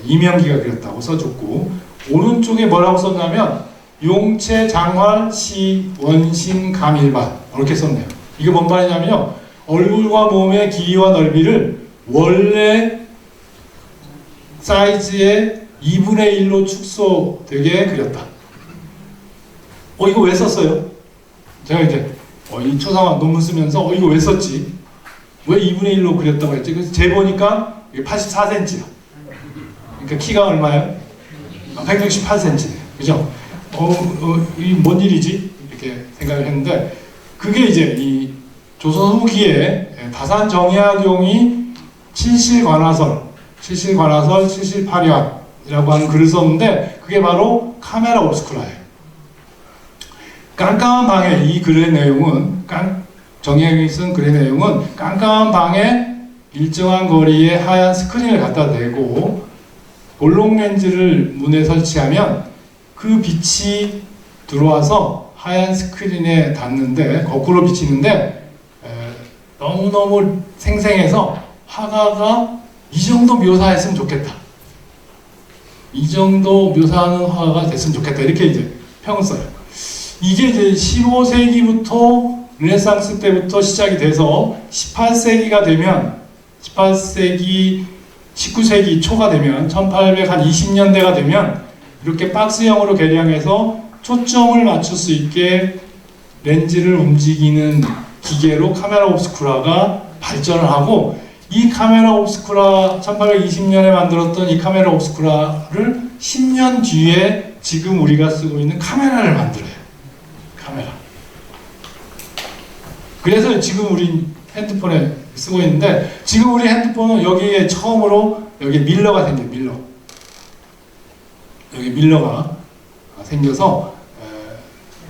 이명기가 그렸다고 써줬고 오른쪽에 뭐라고 썼냐면 용체 장활 시 원신 감일반 이렇게 썼네요. 이게 뭔 말이냐면요. 얼굴과 몸의 길이와 넓이를 원래 사이즈의 2분의 1로 축소되게 그렸다. 이거 왜 썼어요? 제가 이제 이 초상화 논문 쓰면서 이거 왜 썼지? 왜 2분의 1로 그렸다고 했지? 그래서 재보니까 이게 84cm야. 그러니까 키가 얼마예요? 168cm. 그죠? 이 뭔 일이지? 이렇게 생각을 했는데 그게 이제 이 조선 후기에 다산 정약용이 칠실관화설 78연이라고 하는 글을 썼는데 그게 바로 카메라 옵스쿠라예요. 깜깜한 방에 이 글의 내용은 정혜영이 쓴 글의 내용은 깜깜한 방에 일정한 거리에 하얀 스크린을 갖다 대고 볼록 렌즈를 문에 설치하면 그 빛이 들어와서 하얀 스크린에 닿는데 거꾸로 비치는데 너무너무 생생해서 화가가 이 정도 묘사했으면 좋겠다. 이 정도 묘사하는 화가가 됐으면 좋겠다. 이렇게 이제 평을 써요. 이게 이제 15세기부터 르네상스 때부터 시작이 돼서 18세기가 되면 18세기 19세기 초가 되면 1820년대가 되면 이렇게 박스형으로 개량해서 초점을 맞출 수 있게 렌즈를 움직이는 기계로 카메라 옵스쿠라가 발전을 하고 이 카메라 옵스쿠라 1820년에 만들었던 이 카메라 옵스쿠라를 10년 뒤에 지금 우리가 쓰고 있는 카메라를 만들어요. 카메라. 그래서 지금 우리 핸드폰에 쓰고 있는데 지금 우리 핸드폰은 여기에 처음으로 여기 밀러가 생겨요. 밀러. 여기 밀러가 생겨서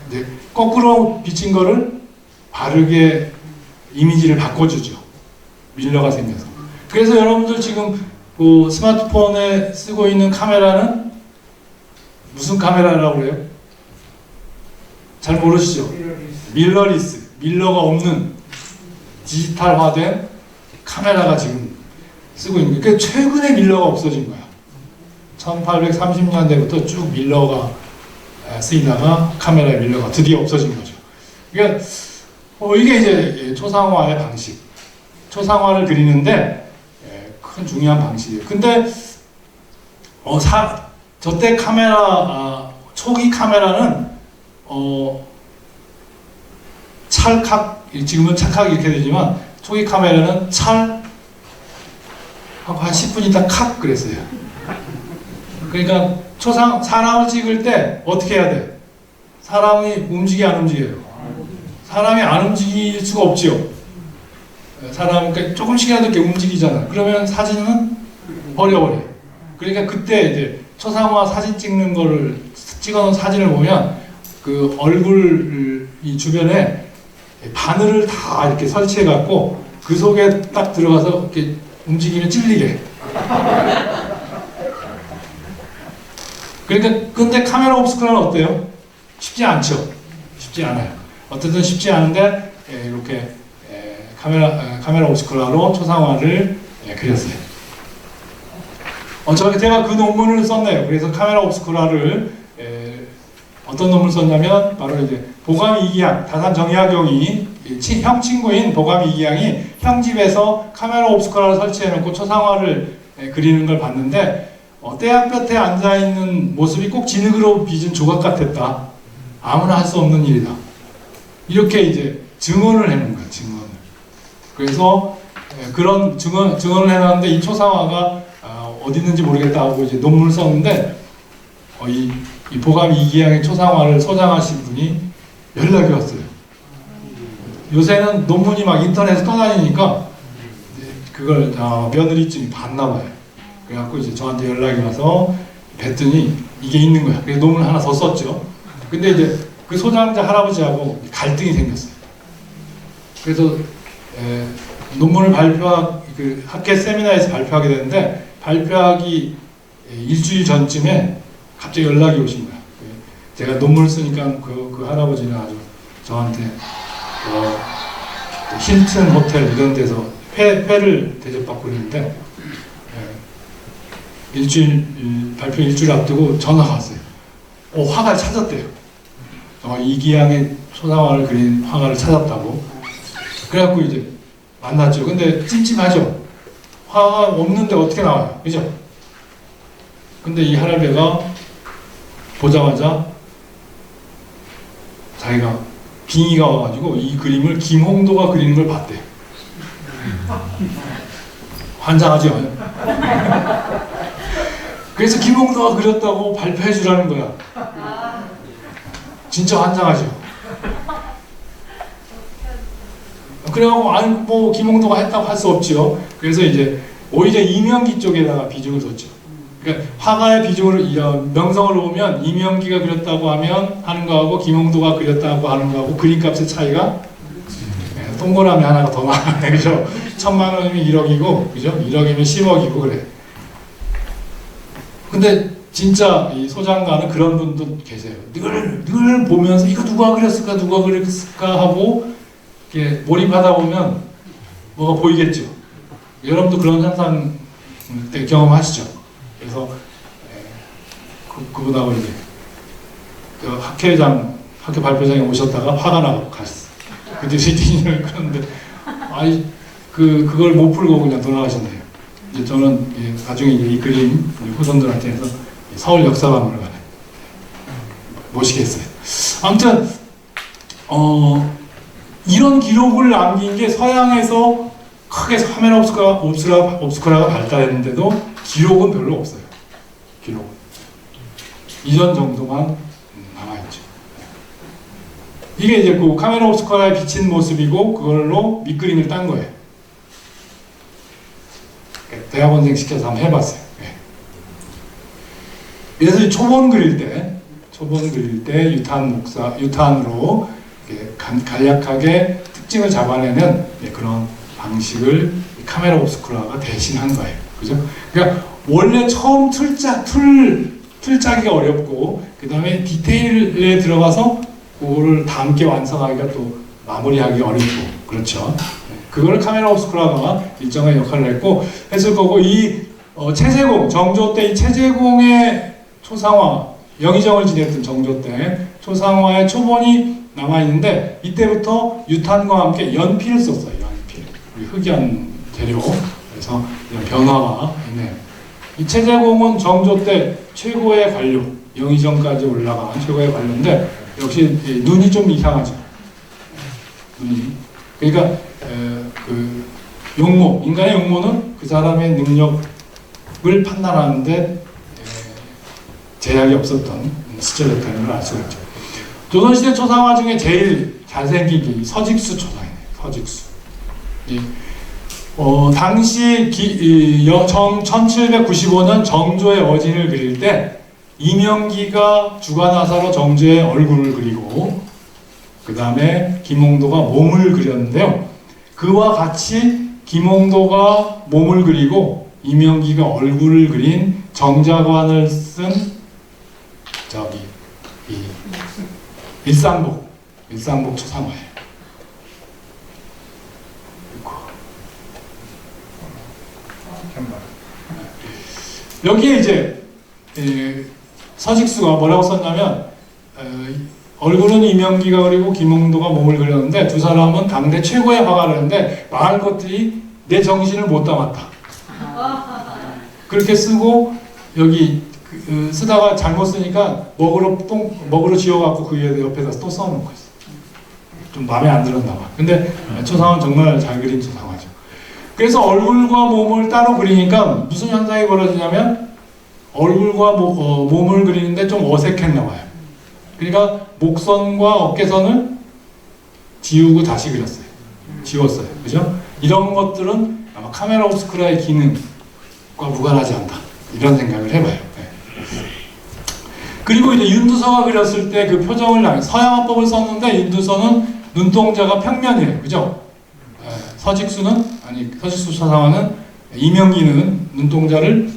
이제 거꾸로 비친 거를 바르게 이미지를 바꿔주죠. 밀러가 생겨서. 그래서 여러분들 지금 그 스마트폰에 쓰고 있는 카메라는 무슨 카메라라고 그래요? 잘 모르시죠? 밀러리스. 밀러가 없는 디지털화된 카메라가 지금 쓰고 있는 거예요. 그러니까 최근에 밀러가 없어진 거야. 1830년대부터 쭉 밀러가 쓰이다가 카메라의 밀러가 드디어 없어진 거죠. 그러니까 이게 이제 초상화의 방식. 초상화를 그리는데 큰 중요한 방식이에요. 근데 저때 카메라 초기 카메라는 찰칵 지금은 찰칵 이렇게 되지만 초기 카메라는 찰 하고 한 10분 있다 칵 그랬어요. 그러니까 사람을 찍을 때 어떻게 해야 돼? 사람이 움직여 안 움직여요? 사람이 안 움직일 수가 없지요. 사람 그러니까 조금씩이라도 이렇게 움직이잖아. 그러면 사진은 버려버려. 그러니까 그때 이제 초상화 사진 찍는 거를 찍어놓은 사진을 보면 그 얼굴 이 주변에 바늘을 다 이렇게 설치해 갖고 그 속에 딱 들어가서 이렇게 움직이면 찔리게. 그러니까 근데 카메라 옵스쿠라는 어때요? 쉽지 않죠. 쉽지 않아요. 어쨌든 쉽지 않은데 이렇게 카메라 옵스쿠라로 초상화를 그렸어요. 제가 그 논문을 썼네요. 그래서 카메라 옵스쿠라를 어떤 논문을 썼냐면 바로 이제 보감 이기양 다산 정약용이 형 친구인 보감 이기양이 형 집에서 카메라 옵스쿠라를 설치해놓고 초상화를 그리는 걸 봤는데 떼약볕에 앉아있는 모습이 꼭 진흙으로 빚은 조각 같았다. 아무나 할 수 없는 일이다. 이렇게 이제 증언을 해놓은 거예요. 증언을. 그래서 그런 증언을 해놨는데 이 초상화가 어디 있는지 모르겠다 하고 이제 논문을 썼는데 이 보감 이기양의 초상화를 소장하신 분이 연락이 왔어요. 요새는 논문이 막 인터넷에 떠다니니까 그걸 며느리쯤이 봤나 봐요. 그래갖고 이제 저한테 연락이 와서 뵀더니 이게 있는 거야. 그래서 논문을 하나 더 썼죠. 근데 이제 그 소장자 할아버지하고 갈등이 생겼어요. 그래서 논문을 그 학회 세미나에서 발표하게 되는데 발표하기 일주일 전쯤에 갑자기 연락이 오신 거야. 제가 논문을 쓰니까 그 할아버지는 아주 저한테 힐튼 호텔 이런 데서 회를 대접받고 있는데 발표 일주일 앞두고 전화가 왔어요. 화가를 찾았대요. 이기양의 초상화를 그린 화가를 찾았다고. 그래갖고 이제 만났죠. 근데 찜찜하죠. 화가 없는데 어떻게 나와요? 그죠? 근데 이 할아버지가 보자마자 자기가 빙의가 와가지고 이 그림을 김홍도가 그리는 걸 봤대요. 환장하죠. 그래서 김홍도가 그렸다고 발표해 주라는 거야. 진짜 환장하죠. 그래갖고 아니 김홍도가 했다고 할 수 없죠. 그래서 이제 오히려 이명기 쪽에다가 비중을 뒀죠. 그러니까 화가의 비중을 명성을 보면 이명기가 그렸다고 하는 거하고 김홍도가 그렸다고 하는 거하고 그림값의 차이가 동그라미 하나가 더 많아요. 그죠? 1,000만 원이면 1억이고, 그죠? 1억이면 10억이고 그래. 근데 진짜 이 소장가는 그런 분도 계세요. 늘 보면서 이거 누가 그렸을까 하고 이렇게 몰입하다 보면 뭐가 보이겠죠. 여러분도 그런 현상 경험하시죠. 그래서 그분하고 이제 그 학회 발표장에 오셨다가 화가 나고 갔어. 그때 리딩을 그런데 그걸 못 풀고 그냥 돌아가셨네요. 이제 저는 나중에 이 그림 후손들한테 해서 서울 역사박물관에 모시겠어요. 아무튼 이런 기록을 남긴 게 서양에서 크게 카메라 옵스쿠라가 발달했는데도 기록은 별로 없어요. 기록 이전 정도만 남아있죠. 이게 이제 그 카메라 옵스쿠라에 비친 모습이고 그걸로 밑그림을 딴 거예요. 대학원생 시켜서 한번 해봤어요. 그래서 초본 그릴 때 유탄으로 간략하게 특징을 잡아내는 그런 방식을 카메라 옵스쿠라가 대신한 거예요. 그죠? 그러니까 원래 처음 틀짜기가 어렵고 그 다음에 디테일에 들어가서 그거를 다 함께 완성하기가 또 마무리하기 어렵고 그렇죠. 그거를 카메라 옵스쿠라가 일정한 역할을 했을 거고 이 최재공 정조 때 이 최재공의 초상화 영의정을 지냈던 정조 때 초상화의 초본이 남아 있는데 이때부터 유탄과 함께 연필을 썼어요. 연필 우리 흑연 재료 그래서 이런 변화가 있네요. 이 최재공은 정조 때 최고의 관료 영의정까지 올라간 최고의 관료인데 역시 눈이 좀 이상하죠. 눈이 그러니까 그 용모 인간의 용모는 그 사람의 능력을 판단하는데 제약이 없었던 시절이었다는 걸 알 수가 있죠. 조선시대 초상화 중에 제일 잘생긴 게 서직수 초상이에요. 서직수. 당시 1795년 정조의 어진을 그릴 때 이명기가 주관하사로 정조의 얼굴을 그리고 그 다음에 김홍도가 몸을 그렸는데요. 그와 같이 김홍도가 몸을 그리고 이명기가 얼굴을 그린 정자관을 쓴 이 일상복 초상화예요. 여기에 이제 서직수가 뭐라고 썼냐면 얼굴은 이명기가 그리고 김홍도가 몸을 그렸는데 두 사람은 당대 최고의 화가라는데 많은 것들이 내 정신을 못 담았다. 그렇게 쓰고 여기 쓰다가 잘못 쓰니까 먹으로 지어갖고 그 위에 옆에다 또 써놓고 있어. 좀 마음에 안 들었나 봐. 근데 초상화는 정말 잘 그린 초상화죠. 그래서 얼굴과 몸을 따로 그리니까 무슨 현상이 벌어지냐면 얼굴과 몸을 그리는데 좀 어색했나 봐요. 그러니까 목선과 어깨선을 지우고 다시 그렸어요. 지웠어요. 그죠? 이런 것들은 아마 카메라 옵스쿠라의 기능과 무관하지 않다. 이런 생각을 해봐요. 그리고 이제 윤두서가 그렸을 때 그 표정을 서양화법을 썼는데 윤두서는 눈동자가 평면이에요. 그죠? 서직수 초상화는 이명기는 눈동자를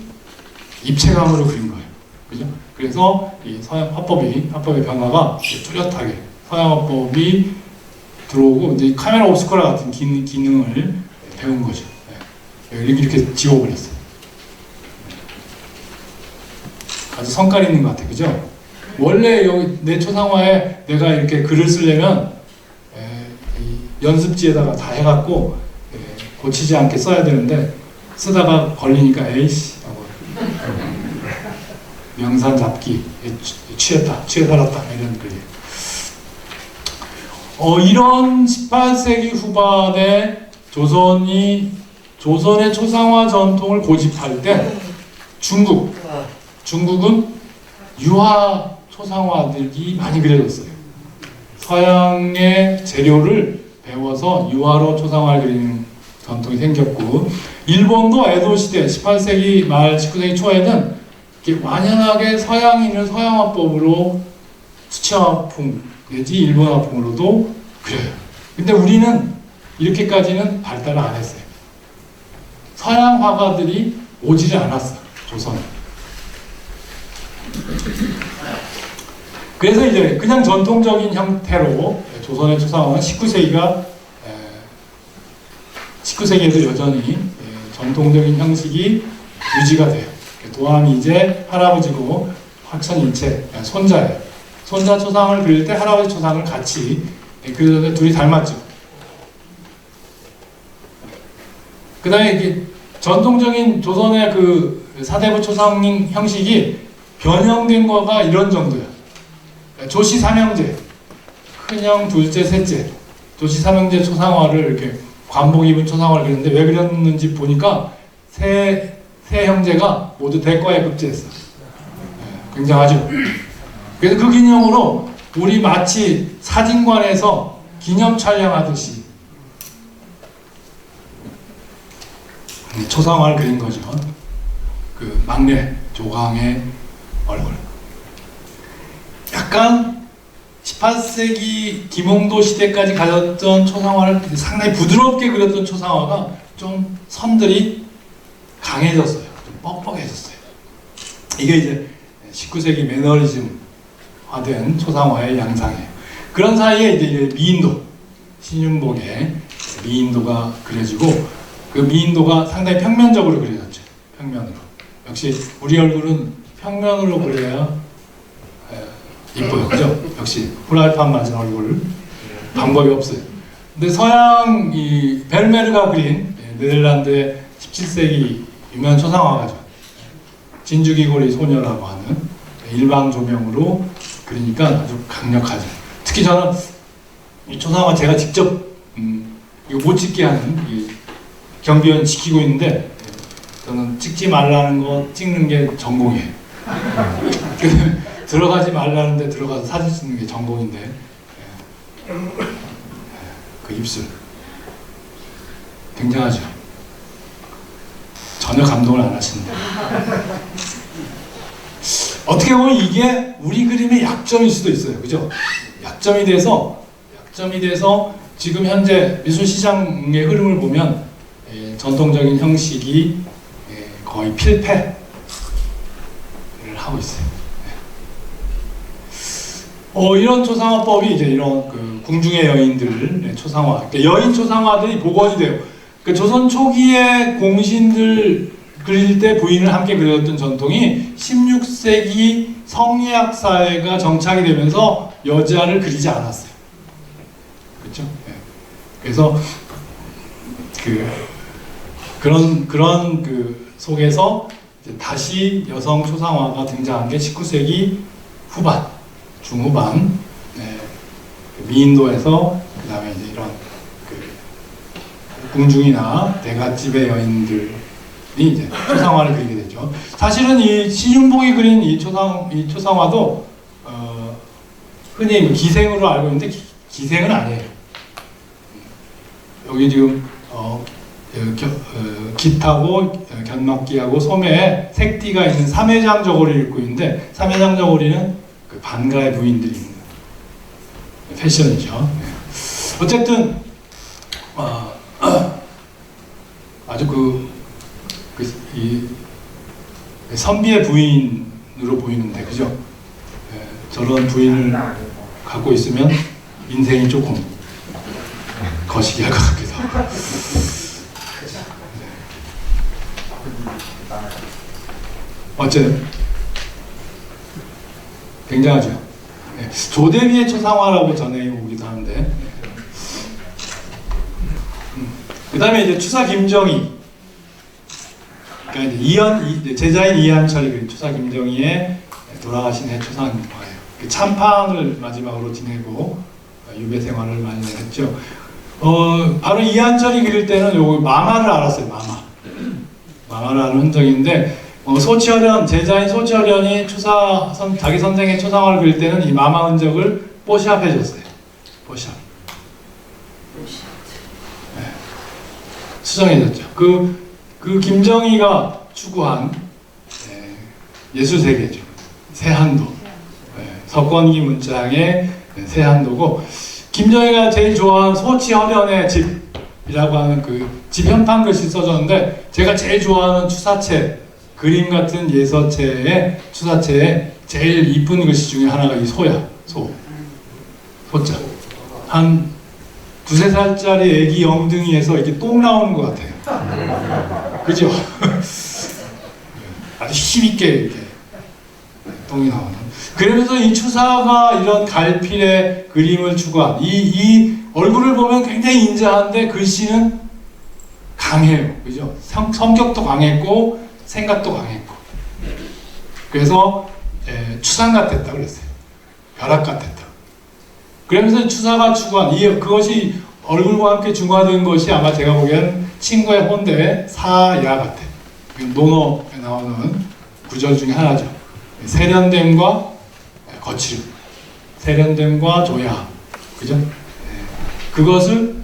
입체감으로 그린 거예요. 그죠? 그래서 이 서양 화법의 변화가 뚜렷하게 서양 화법이 들어오고 이제 카메라 옵스쿠라 같은 기능을 배운 거죠. 이렇게 지워버렸어요. 아주 성깔 있는 것 같아, 그죠? 원래 여기 내 초상화에 내가 이렇게 글을 쓰려면 연습지에다가 다 해갖고 고치지 않게 써야 되는데 쓰다가 걸리니까 에이씨 하고 명산 잡기 취해 살았다 이런 글이에요. 이런 18세기 후반에 조선의 초상화 전통을 고집할 때 중국은 유화 초상화들이 많이 그려졌어요. 서양의 재료를 배워서 유화로 초상화를 그리는 전통이 생겼고 일본도 에도 시대 18세기 말 19세기 초에는 이렇게 완연하게 서양인을 서양화법으로 수채화풍 내지 일본화풍으로도 그려요. 근데 우리는 이렇게까지는 발달을 안 했어요. 서양 화가들이 오지를 않았어요. 조선에. 그래서 이제 그냥 전통적인 형태로 조선의 초상화는 19세기에도 여전히 전통적인 형식이 유지가 돼요. 도함이 이제 할아버지고 확천인체 손자예요. 손자 초상을 그릴 때 할아버지 초상을 같이 그려서 둘이 닮았죠. 그 다음에 이게 전통적인 조선의 그 사대부 초상 형식이 변형된 거가 이런 정도야. 조씨 삼형제, 큰형, 둘째, 셋째, 조씨 삼형제 초상화를 이렇게 관복 입은 초상화를 그렸는데 왜 그렸는지 보니까 세 형제가 모두 대과에 급제했어. 굉장하죠. 그래서 그 기념으로 우리 마치 사진관에서 기념 촬영하듯이 초상화를 그린 거죠. 그 막내 조광의 얼굴. 약간 18세기 김홍도 시대까지 가졌던 초상화를 상당히 부드럽게 그렸던 초상화가 좀 선들이 강해졌어요. 좀 뻑뻑해졌어요. 이게 이제 19세기 매너리즘화된 초상화의 양상이에요. 그런 사이에 이제 미인도, 신윤복의 미인도가 그려지고 그 미인도가 상당히 평면적으로 그려졌죠. 평면으로. 역시 우리 얼굴은 평면으로 그려야 이뻐요. 그죠? 역시 프라이팬 맞은 얼굴 방법이 없어요. 근데 서양 이 벨메르가 그린 네덜란드의 17세기 유명한 초상화가죠. 진주귀고리 소녀라고 하는 일방 조명으로 그러니까 아주 강력하죠. 특히 저는 이 초상화 제가 직접 이거 못 찍게 하는 이 경비원 지키고 있는데 저는 찍지 말라는 거 찍는 게 전공이에요. 들어가지 말라는데 들어가서 사진 찍는 게 전공인데 그 입술 굉장하죠. 전혀 감동을 안 하시는데 어떻게 보면 이게 우리 그림의 약점일 수도 있어요. 그죠? 약점이 돼서 지금 현재 미술 시장의 흐름을 보면 전통적인 형식이 거의 필패를 하고 있어요. 이런 초상화법이 이제 이런 그 궁중의 여인들 초상화, 그러니까 여인 초상화들이 복원이 돼요. 그 조선 초기에 공신들 그릴 때 부인을 함께 그렸던 전통이 16세기 성리학 사회가 정착이 되면서 여자를 그리지 않았어요. 그렇죠? 네. 그래서 그런 그 속에서 이제 다시 여성 초상화가 등장한 게 19세기 후반, 중후반, 미인도에서 그 다음에 이제 이런 궁중이나 대갓집의 여인들이 이제 초상화를 그리게 되죠. 사실은 이 신윤복이 그린 이 초상화도 흔히 기생으로 알고 있는데 기생은 아니에요. 여기 지금 깃하고 견막기하고 소매에 색띠가 있는 삼회장 저고리를 입고 있는데 삼회장 저고리는 그 반가의 부인들이 입는 패션이죠. 어쨌든 아주 이 선비의 부인으로 보이는데 그죠? 저런 부인을 갖고 있으면 인생이 조금 거시기할 것 같기도 하고. 어쨌든 굉장하죠. 조대비의 초상화라고 전해 오기도 하는데 그 다음에 이제 추사 김정희, 그러니까 이제 제자인 이한철이 그린 추사 김정희의 돌아가신 해 초상화예요. 참판을 마지막으로 지내고 유배 생활을 많이 했죠. 바로 이한철이 그릴 때는 요거 마마를 알았어요. 마마를 아는 흔적인데 소치어련, 제자인 소치어련이 자기 선생의 초상화를 그릴 때는 이 마마 흔적을 뽀샵해줬어요. 뽀샵. 네. 수정해줬죠. 그 김정희가 추구한 예술 세계죠. 세한도. 석권기 문장의 세한도고, 김정희가 제일 좋아하는 소치허련의 집이라고 하는 그 집 현판 글씨 써졌는데, 제가 제일 좋아하는 추사체, 그림 같은 예서체의 추사체에 제일 이쁜 글씨 중에 하나가 이 소야. 소자. 한 두세 살짜리 애기 엉덩이에서 이렇게 똥 나오는 것 같아요. 그죠? 아주 힘있게 이렇게 똥이 나오는. 그러면서 이 추사가 이런 갈필의 그림을 추구한 이 얼굴을 보면 굉장히 인자한데 글씨는 강해요. 그죠? 성격도 강했고 생각도 강했고. 그래서 추상 같았다 그랬어요. 벼락 같았다. 그러면서 추사가 추구한 그것이 얼굴과 함께 중화된 것이 아마 제가 보기엔 친구의 혼대의 사야 같아. 논어에 나오는 구절 중에 하나죠. 세련됨과 거칠음, 세련됨과 조야, 그죠? 그것을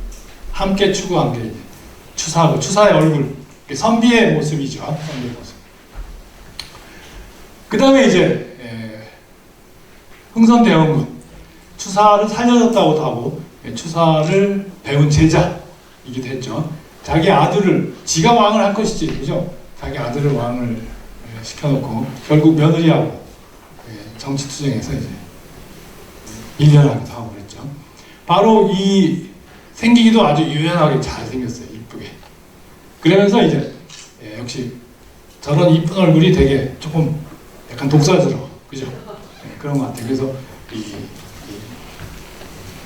함께 추구한 게 추사고, 추사의 얼굴, 선비의 모습이죠. 선비의 모습. 그 다음에 이제 흥선대원군, 추사를 살려줬다고도 하고 추사를 배운 제자이기도 했죠. 자기 아들을, 지가 왕을 한 것이지, 그죠? 자기 아들을 왕을 시켜놓고 결국 며느리하고 정치투쟁에서 이제 밀려나기도 하고 그랬죠. 바로 이 생기기도 아주 유연하게 잘 생겼어요. 이쁘게. 그러면서 이제 역시 저런 이쁜 얼굴이 되게 조금 약간 독사스러워, 그죠? 그런 것 같아요. 그래서 이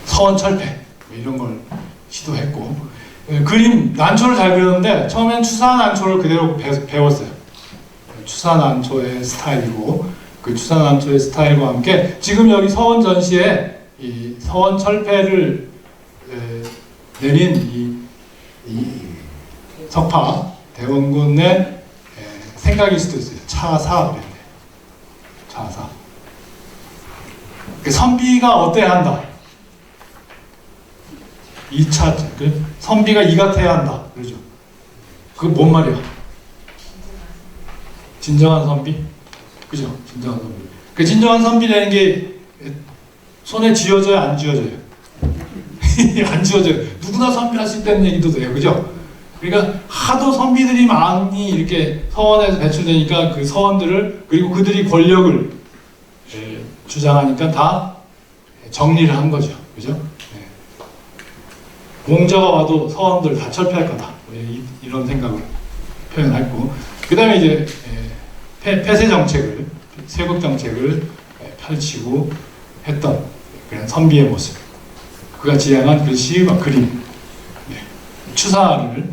서원철폐 이런 걸 시도했고, 그림 난초를 잘 그렸는데 처음엔 추사 난초를 그대로 배웠어요. 추사 난초의 스타일이고, 그 추사 난초의 스타일과 함께 지금 여기 서원 전시에 이 서원철폐를 내린 이 석파 대원군의 생각일 수도 있어요. 차사 그랬네. 차사. 선비가 어때야 한다. 2차, 선비가 이 같아야 한다. 그러죠. 그게 뭔 말이야? 진정한 선비? 그죠? 진정한 선비. 그 진정한 선비라는 게 손에 쥐어져요? 안 쥐어져요? 안 쥐어져요. 누구나 선비할 수 있다는 얘기도 돼요. 그죠? 그러니까 하도 선비들이 많이 이렇게 서원에서 배출되니까 그 서원들을, 그리고 그들이 권력을 주장하니까 다 정리를 한 거죠. 그죠? 공자가 와도 서원들 다 철폐할 거다. 이런 생각을 표현했고, 그 다음에 이제 폐쇄 정책을, 세국 정책을 펼치고 했던 그런 선비의 모습. 그가 지향한 글씨와 그림, 추사를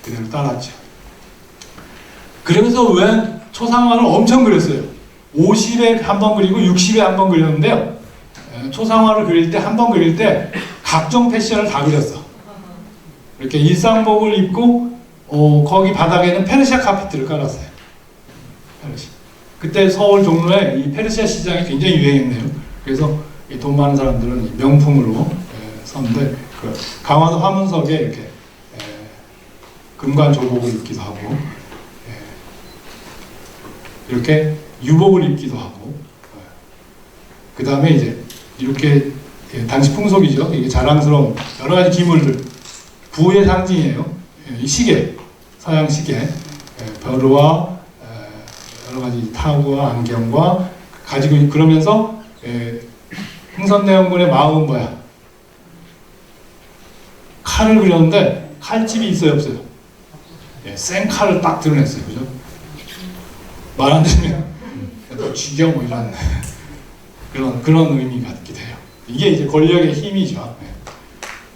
그대로 따랐죠. 그러면서 왜 초상화를 엄청 그렸어요. 50에 한 번 그리고 60에 한 번 그렸는데요. 초상화를 그릴 때, 한 번 그릴 때 각종 패션을 다 그렸어. 이렇게 일상복을 입고 거기 바닥에는 페르시아 카페트를 깔았어요. 페르시아. 그때 서울 종로에 이 페르시아 시장이 굉장히 유행했네요. 그래서 돈 많은 사람들은 명품으로 썼는데, 그 강화도 화문석에 이렇게 금관 조복을 입기도 하고, 이렇게 유복을 입기도 하고, 그 다음에 이제 이렇게 당시 풍속이죠. 이게 자랑스러운 여러 가지 기물들, 부의 상징이에요. 이 시계, 서양 시계, 벼루와 여러 가지 타구와 안경과 가지고, 그러면서 흥선대원군의 마음은 뭐야? 칼을 그렸는데 칼집이 있어요, 없어요? 생 칼을 딱 드러냈어요, 그죠? 말 안 들으면 너 죽여, 뭐 이런 그런 의미가 있기도 해요. 이게 이제 권력의 힘이죠.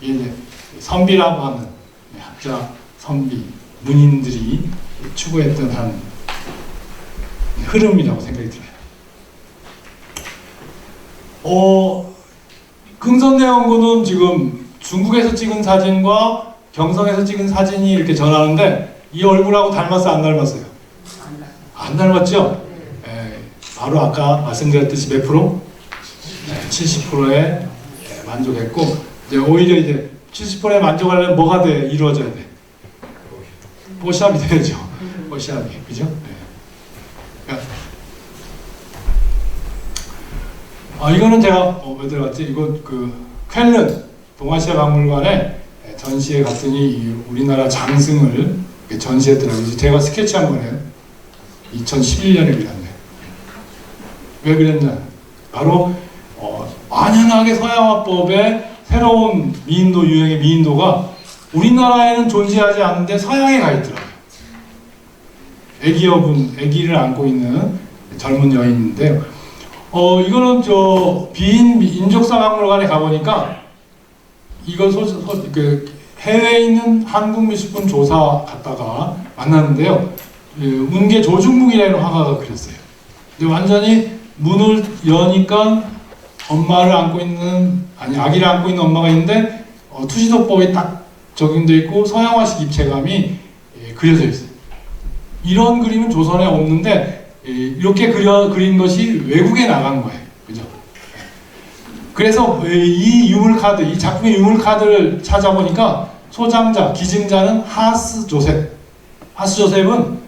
이게 이제 선비라고 하는 학자, 선비, 문인들이 추구했던 한 흐름이라고 생각이 들어요. 흥선대원군은 지금 중국에서 찍은 사진과 경성에서 찍은 사진이 이렇게 전하는데, 이 얼굴하고 닮았어요, 안 닮았어요? 안 닮았죠? 바로 아까 말씀드렸듯이 몇 프로? 70%에 만족했고, 이제 오히려 이제 70%에 만족하려면 뭐가 이루어져야 돼? 포샵이 돼야죠. 포샵이, 그죠? 그러니까 이거는 제가 왜 들어갔지? 이거 그 쾰른 동아시아 박물관에 전시회 갔더니 이 우리나라 장승을 전시했더라고요. 제가 스케치한 거네요. 2011년에 그렸네. 왜 그랬냐? 바로 완연하게 서양화법의 새로운 미인도 유형의 미인도가 우리나라에는 존재하지 않는데 서양에 가 있더라고요. 아기를 안고 있는 젊은 여인인데요. 이거는 저 비인 민족사박물관에 가보니까 이거 그 해외에 있는 한국미술품 조사 갔다가 만났는데요. 운계 조중묵이라는 화가가 그렸어요. 근데 완전히 문을 여니까 엄마를 안고 있는 아기를 안고 있는 엄마가 있는데 투시도법이 딱 적용되어 있고 서양화식 입체감이 그려져 있어요. 이런 그림은 조선에 없는데 이렇게 그린 것이 외국에 나간 거예요. 그죠? 그래서 이 유물카드, 이 작품의 유물카드를 찾아보니까 소장자, 기증자는 하스 조셉. 하스 조셉은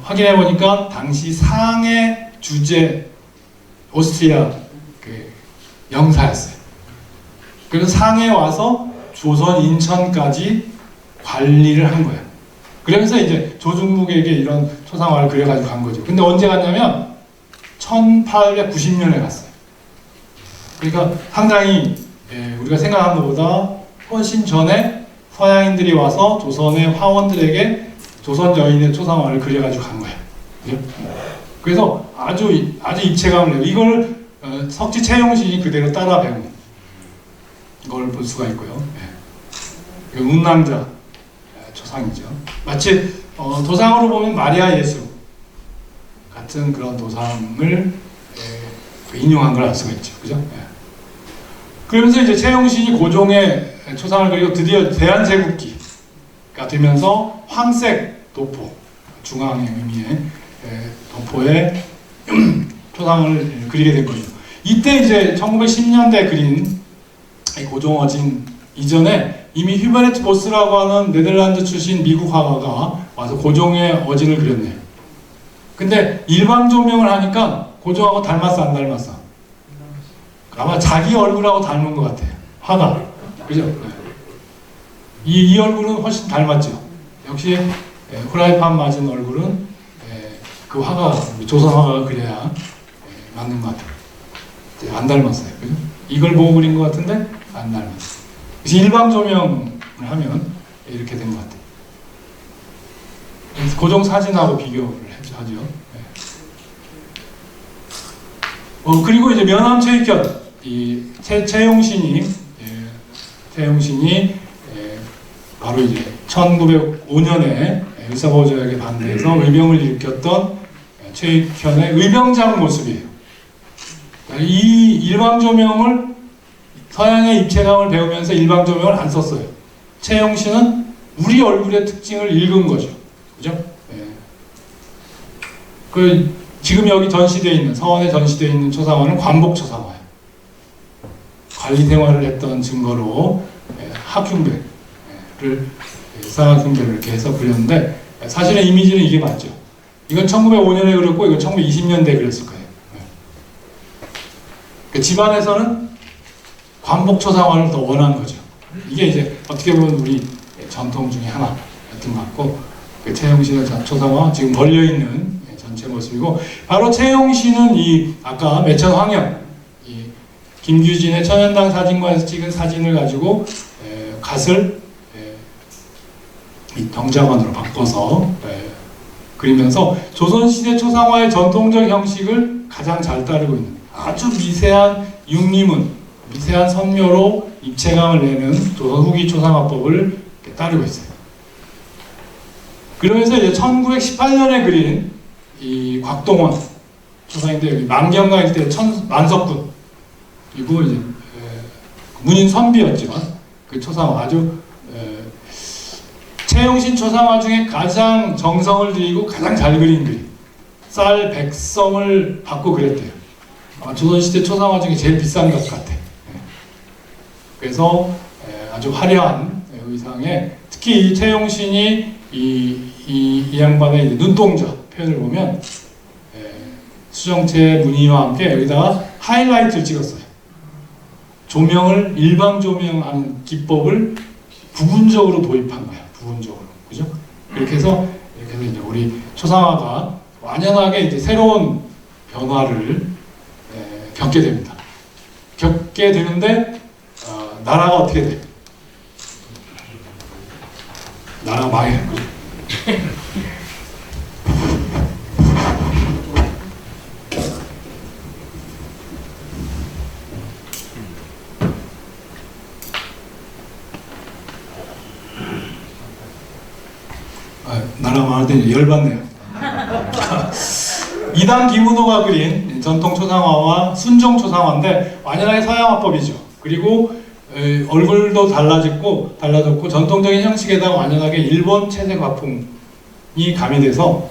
확인해 보니까 당시 상해 주재 오스트리아 영사였어요. 그래서 상해에 와서 조선 인천까지 관리를 한 거예요. 그러면서 이제 조중묵에게 이런 초상화를 그려가지고 간 거죠. 근데 언제 갔냐면 1890년에 갔어요. 그러니까 상당히 우리가 생각한 것보다 훨씬 전에 서양인들이 와서 조선의 화원들에게 조선 여인의 초상화를 그려가지고 간 거예요. 그래서 아주 입체감을 내요. 이걸 석지 채용신이 그대로 따라 배운 걸 볼 수가 있고요. 운남자 초상이죠. 마치 도상으로 보면 마리아 예수 같은 그런 도상을 인용한 걸 알 수가 있죠. 그죠? 그러면서 이제 채용신이 고종의 초상을 그리고 드디어 대한제국기가 되면서 황색 도포, 중앙의 의미의 도포에 초상을 그리게 된 거죠. 이때 이제 1910년대 그린 고종 어진 이전에 이미 휴베르트 보스라고 하는 네덜란드 출신 미국 화가가 와서 고종의 어진을 그렸네요. 근데 일반 조명을 하니까 고종하고 닮았어, 안 닮았어? 아마 자기 얼굴하고 닮은 것 같아요. 화가. 그죠? 이 얼굴은 훨씬 닮았죠. 역시 후라이팬 맞은 얼굴은 그 화가, 조선 화가가 그려야 맞는 것 같아요. 안 닮았어요. 그죠? 이걸 보고 그린 것 같은데 안 닮았어요. 그래서 일방 조명을 하면 이렇게 된 것 같아요. 그래서 고종 사진하고 비교를 하죠. 그리고 이제 면함 최익현, 이 채용신이 바로 이제 1905년에 의사보호조약에 반대해서 의병을 일으켰던 최익현의 의병장 모습이에요. 이 일방 조명을 서양의 입체감을 배우면서 일방 조명을 안 썼어요. 채용신은 우리 얼굴의 특징을 읽은 거죠. 그죠? 지금 여기 전시되어 있는, 서원에 전시되어 있는 초상화는 관복 초상화예요. 관리 생활을 했던 증거로 학흉배를, 일상학흉배를 이렇게 해서 그렸는데 사실은 이미지는 이게 맞죠. 이건 1905년에 그렸고 이건 1920년대에 그렸을 거예요. 집안에서는 관복 초상화를 더 원한 거죠. 이게 이제 어떻게 보면 우리 전통 중에 하나였던 것 같고, 그 채용신의 초상화 지금 걸려 있는 전체 모습이고, 바로 채용신은 이 아까 매천황영, 이 김규진의 천연당 사진관에서 찍은 사진을 가지고 갓을 이 병자관으로 바꿔서 그리면서 조선시대 초상화의 전통적 형식을 가장 잘 따르고 있는, 아주 미세한 육리문, 미세한 선묘로 입체감을 내는 조선 후기 초상화법을 따르고 있어요. 그러면서 이제 1918년에 그린 이 곽동원 초상인데, 여기 만경가 일대 만석군, 그리고 이제 문인 선비였지만 그 초상화 아주 채용신 초상화 중에 가장 정성을 들이고 가장 잘 그린 그림, 쌀 백성을 받고 그렸대요. 조선시대 초상화 중에 제일 비싼 것 같아. 그래서 아주 화려한 의상에, 특히 이 채용신이 이 양반의 눈동자 표현을 보면 수정체 무늬와 함께 여기다가 하이라이트를 찍었어요. 조명을 일방 조명하는 기법을 부분적으로 도입한 거야. 부분적으로, 그죠? 그렇게 해서 이제 우리 초상화가 완연하게 이제 새로운 변화를 겪게 됩니다. 겪게 되는데 나라가 어떻게 돼? 나라가 망해요. 그죠? 나라가 망할 때 열받네요. 이단 김은호가 그린 전통 초상화와 순종 초상화인데 완연하게 서양화법이죠. 그리고 얼굴도 달라졌고 전통적인 형식에다가 완연하게 일본 채색 화풍이 가미돼서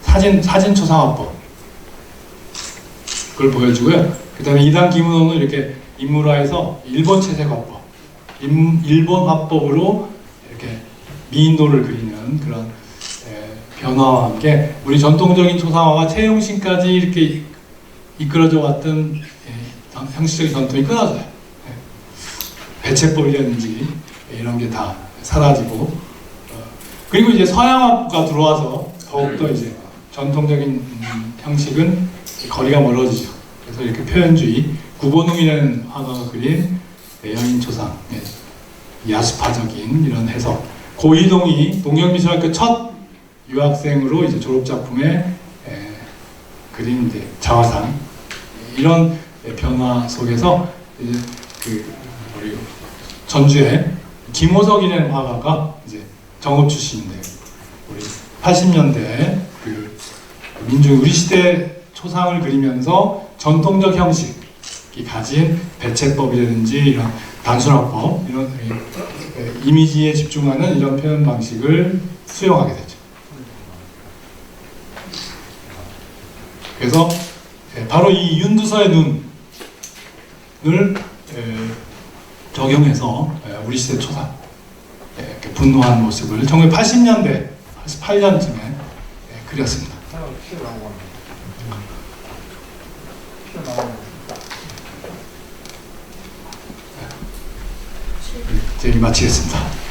사진 초상화법 그걸 보여주고요. 그 다음에 이단 김은호는 이렇게 인물화해서 일본 채색 화법, 일본 화법으로 이렇게 미인도를 그리는 그런 변화와 함께 우리 전통적인 초상화가 채용신까지 이렇게 이끌어져 왔던 형식적인 전통이 끊어져요. 배채법이라든지 이런 게 다 사라지고 그리고 이제 서양화가 들어와서 더욱더 이제 전통적인 형식은 거리가 멀어지죠. 그래서 이렇게 표현주의 구본웅이라는 화가가 그린 여인 초상, 야수파적인 이런 해석. 고이동이 동경미술학교 첫 유학생으로 이제 졸업작품에 그린 이제 자화상 이런 변화 속에서 이제 우리 전주에 김호석이라는 화가가 이제 정읍 출신인데 우리 80년대 우리 시대 초상을 그리면서 전통적 형식이 가진 배채법이라든지 이런 단순화법 이런 이미지에 집중하는 이런 표현 방식을 수용하게 되죠. 그래서 바로 이 윤두서의 눈을 적용해서 우리 시대 초상 이렇게 분노한 모습을 1980년대 88년쯤에 그렸습니다. 이제 마치겠습니다.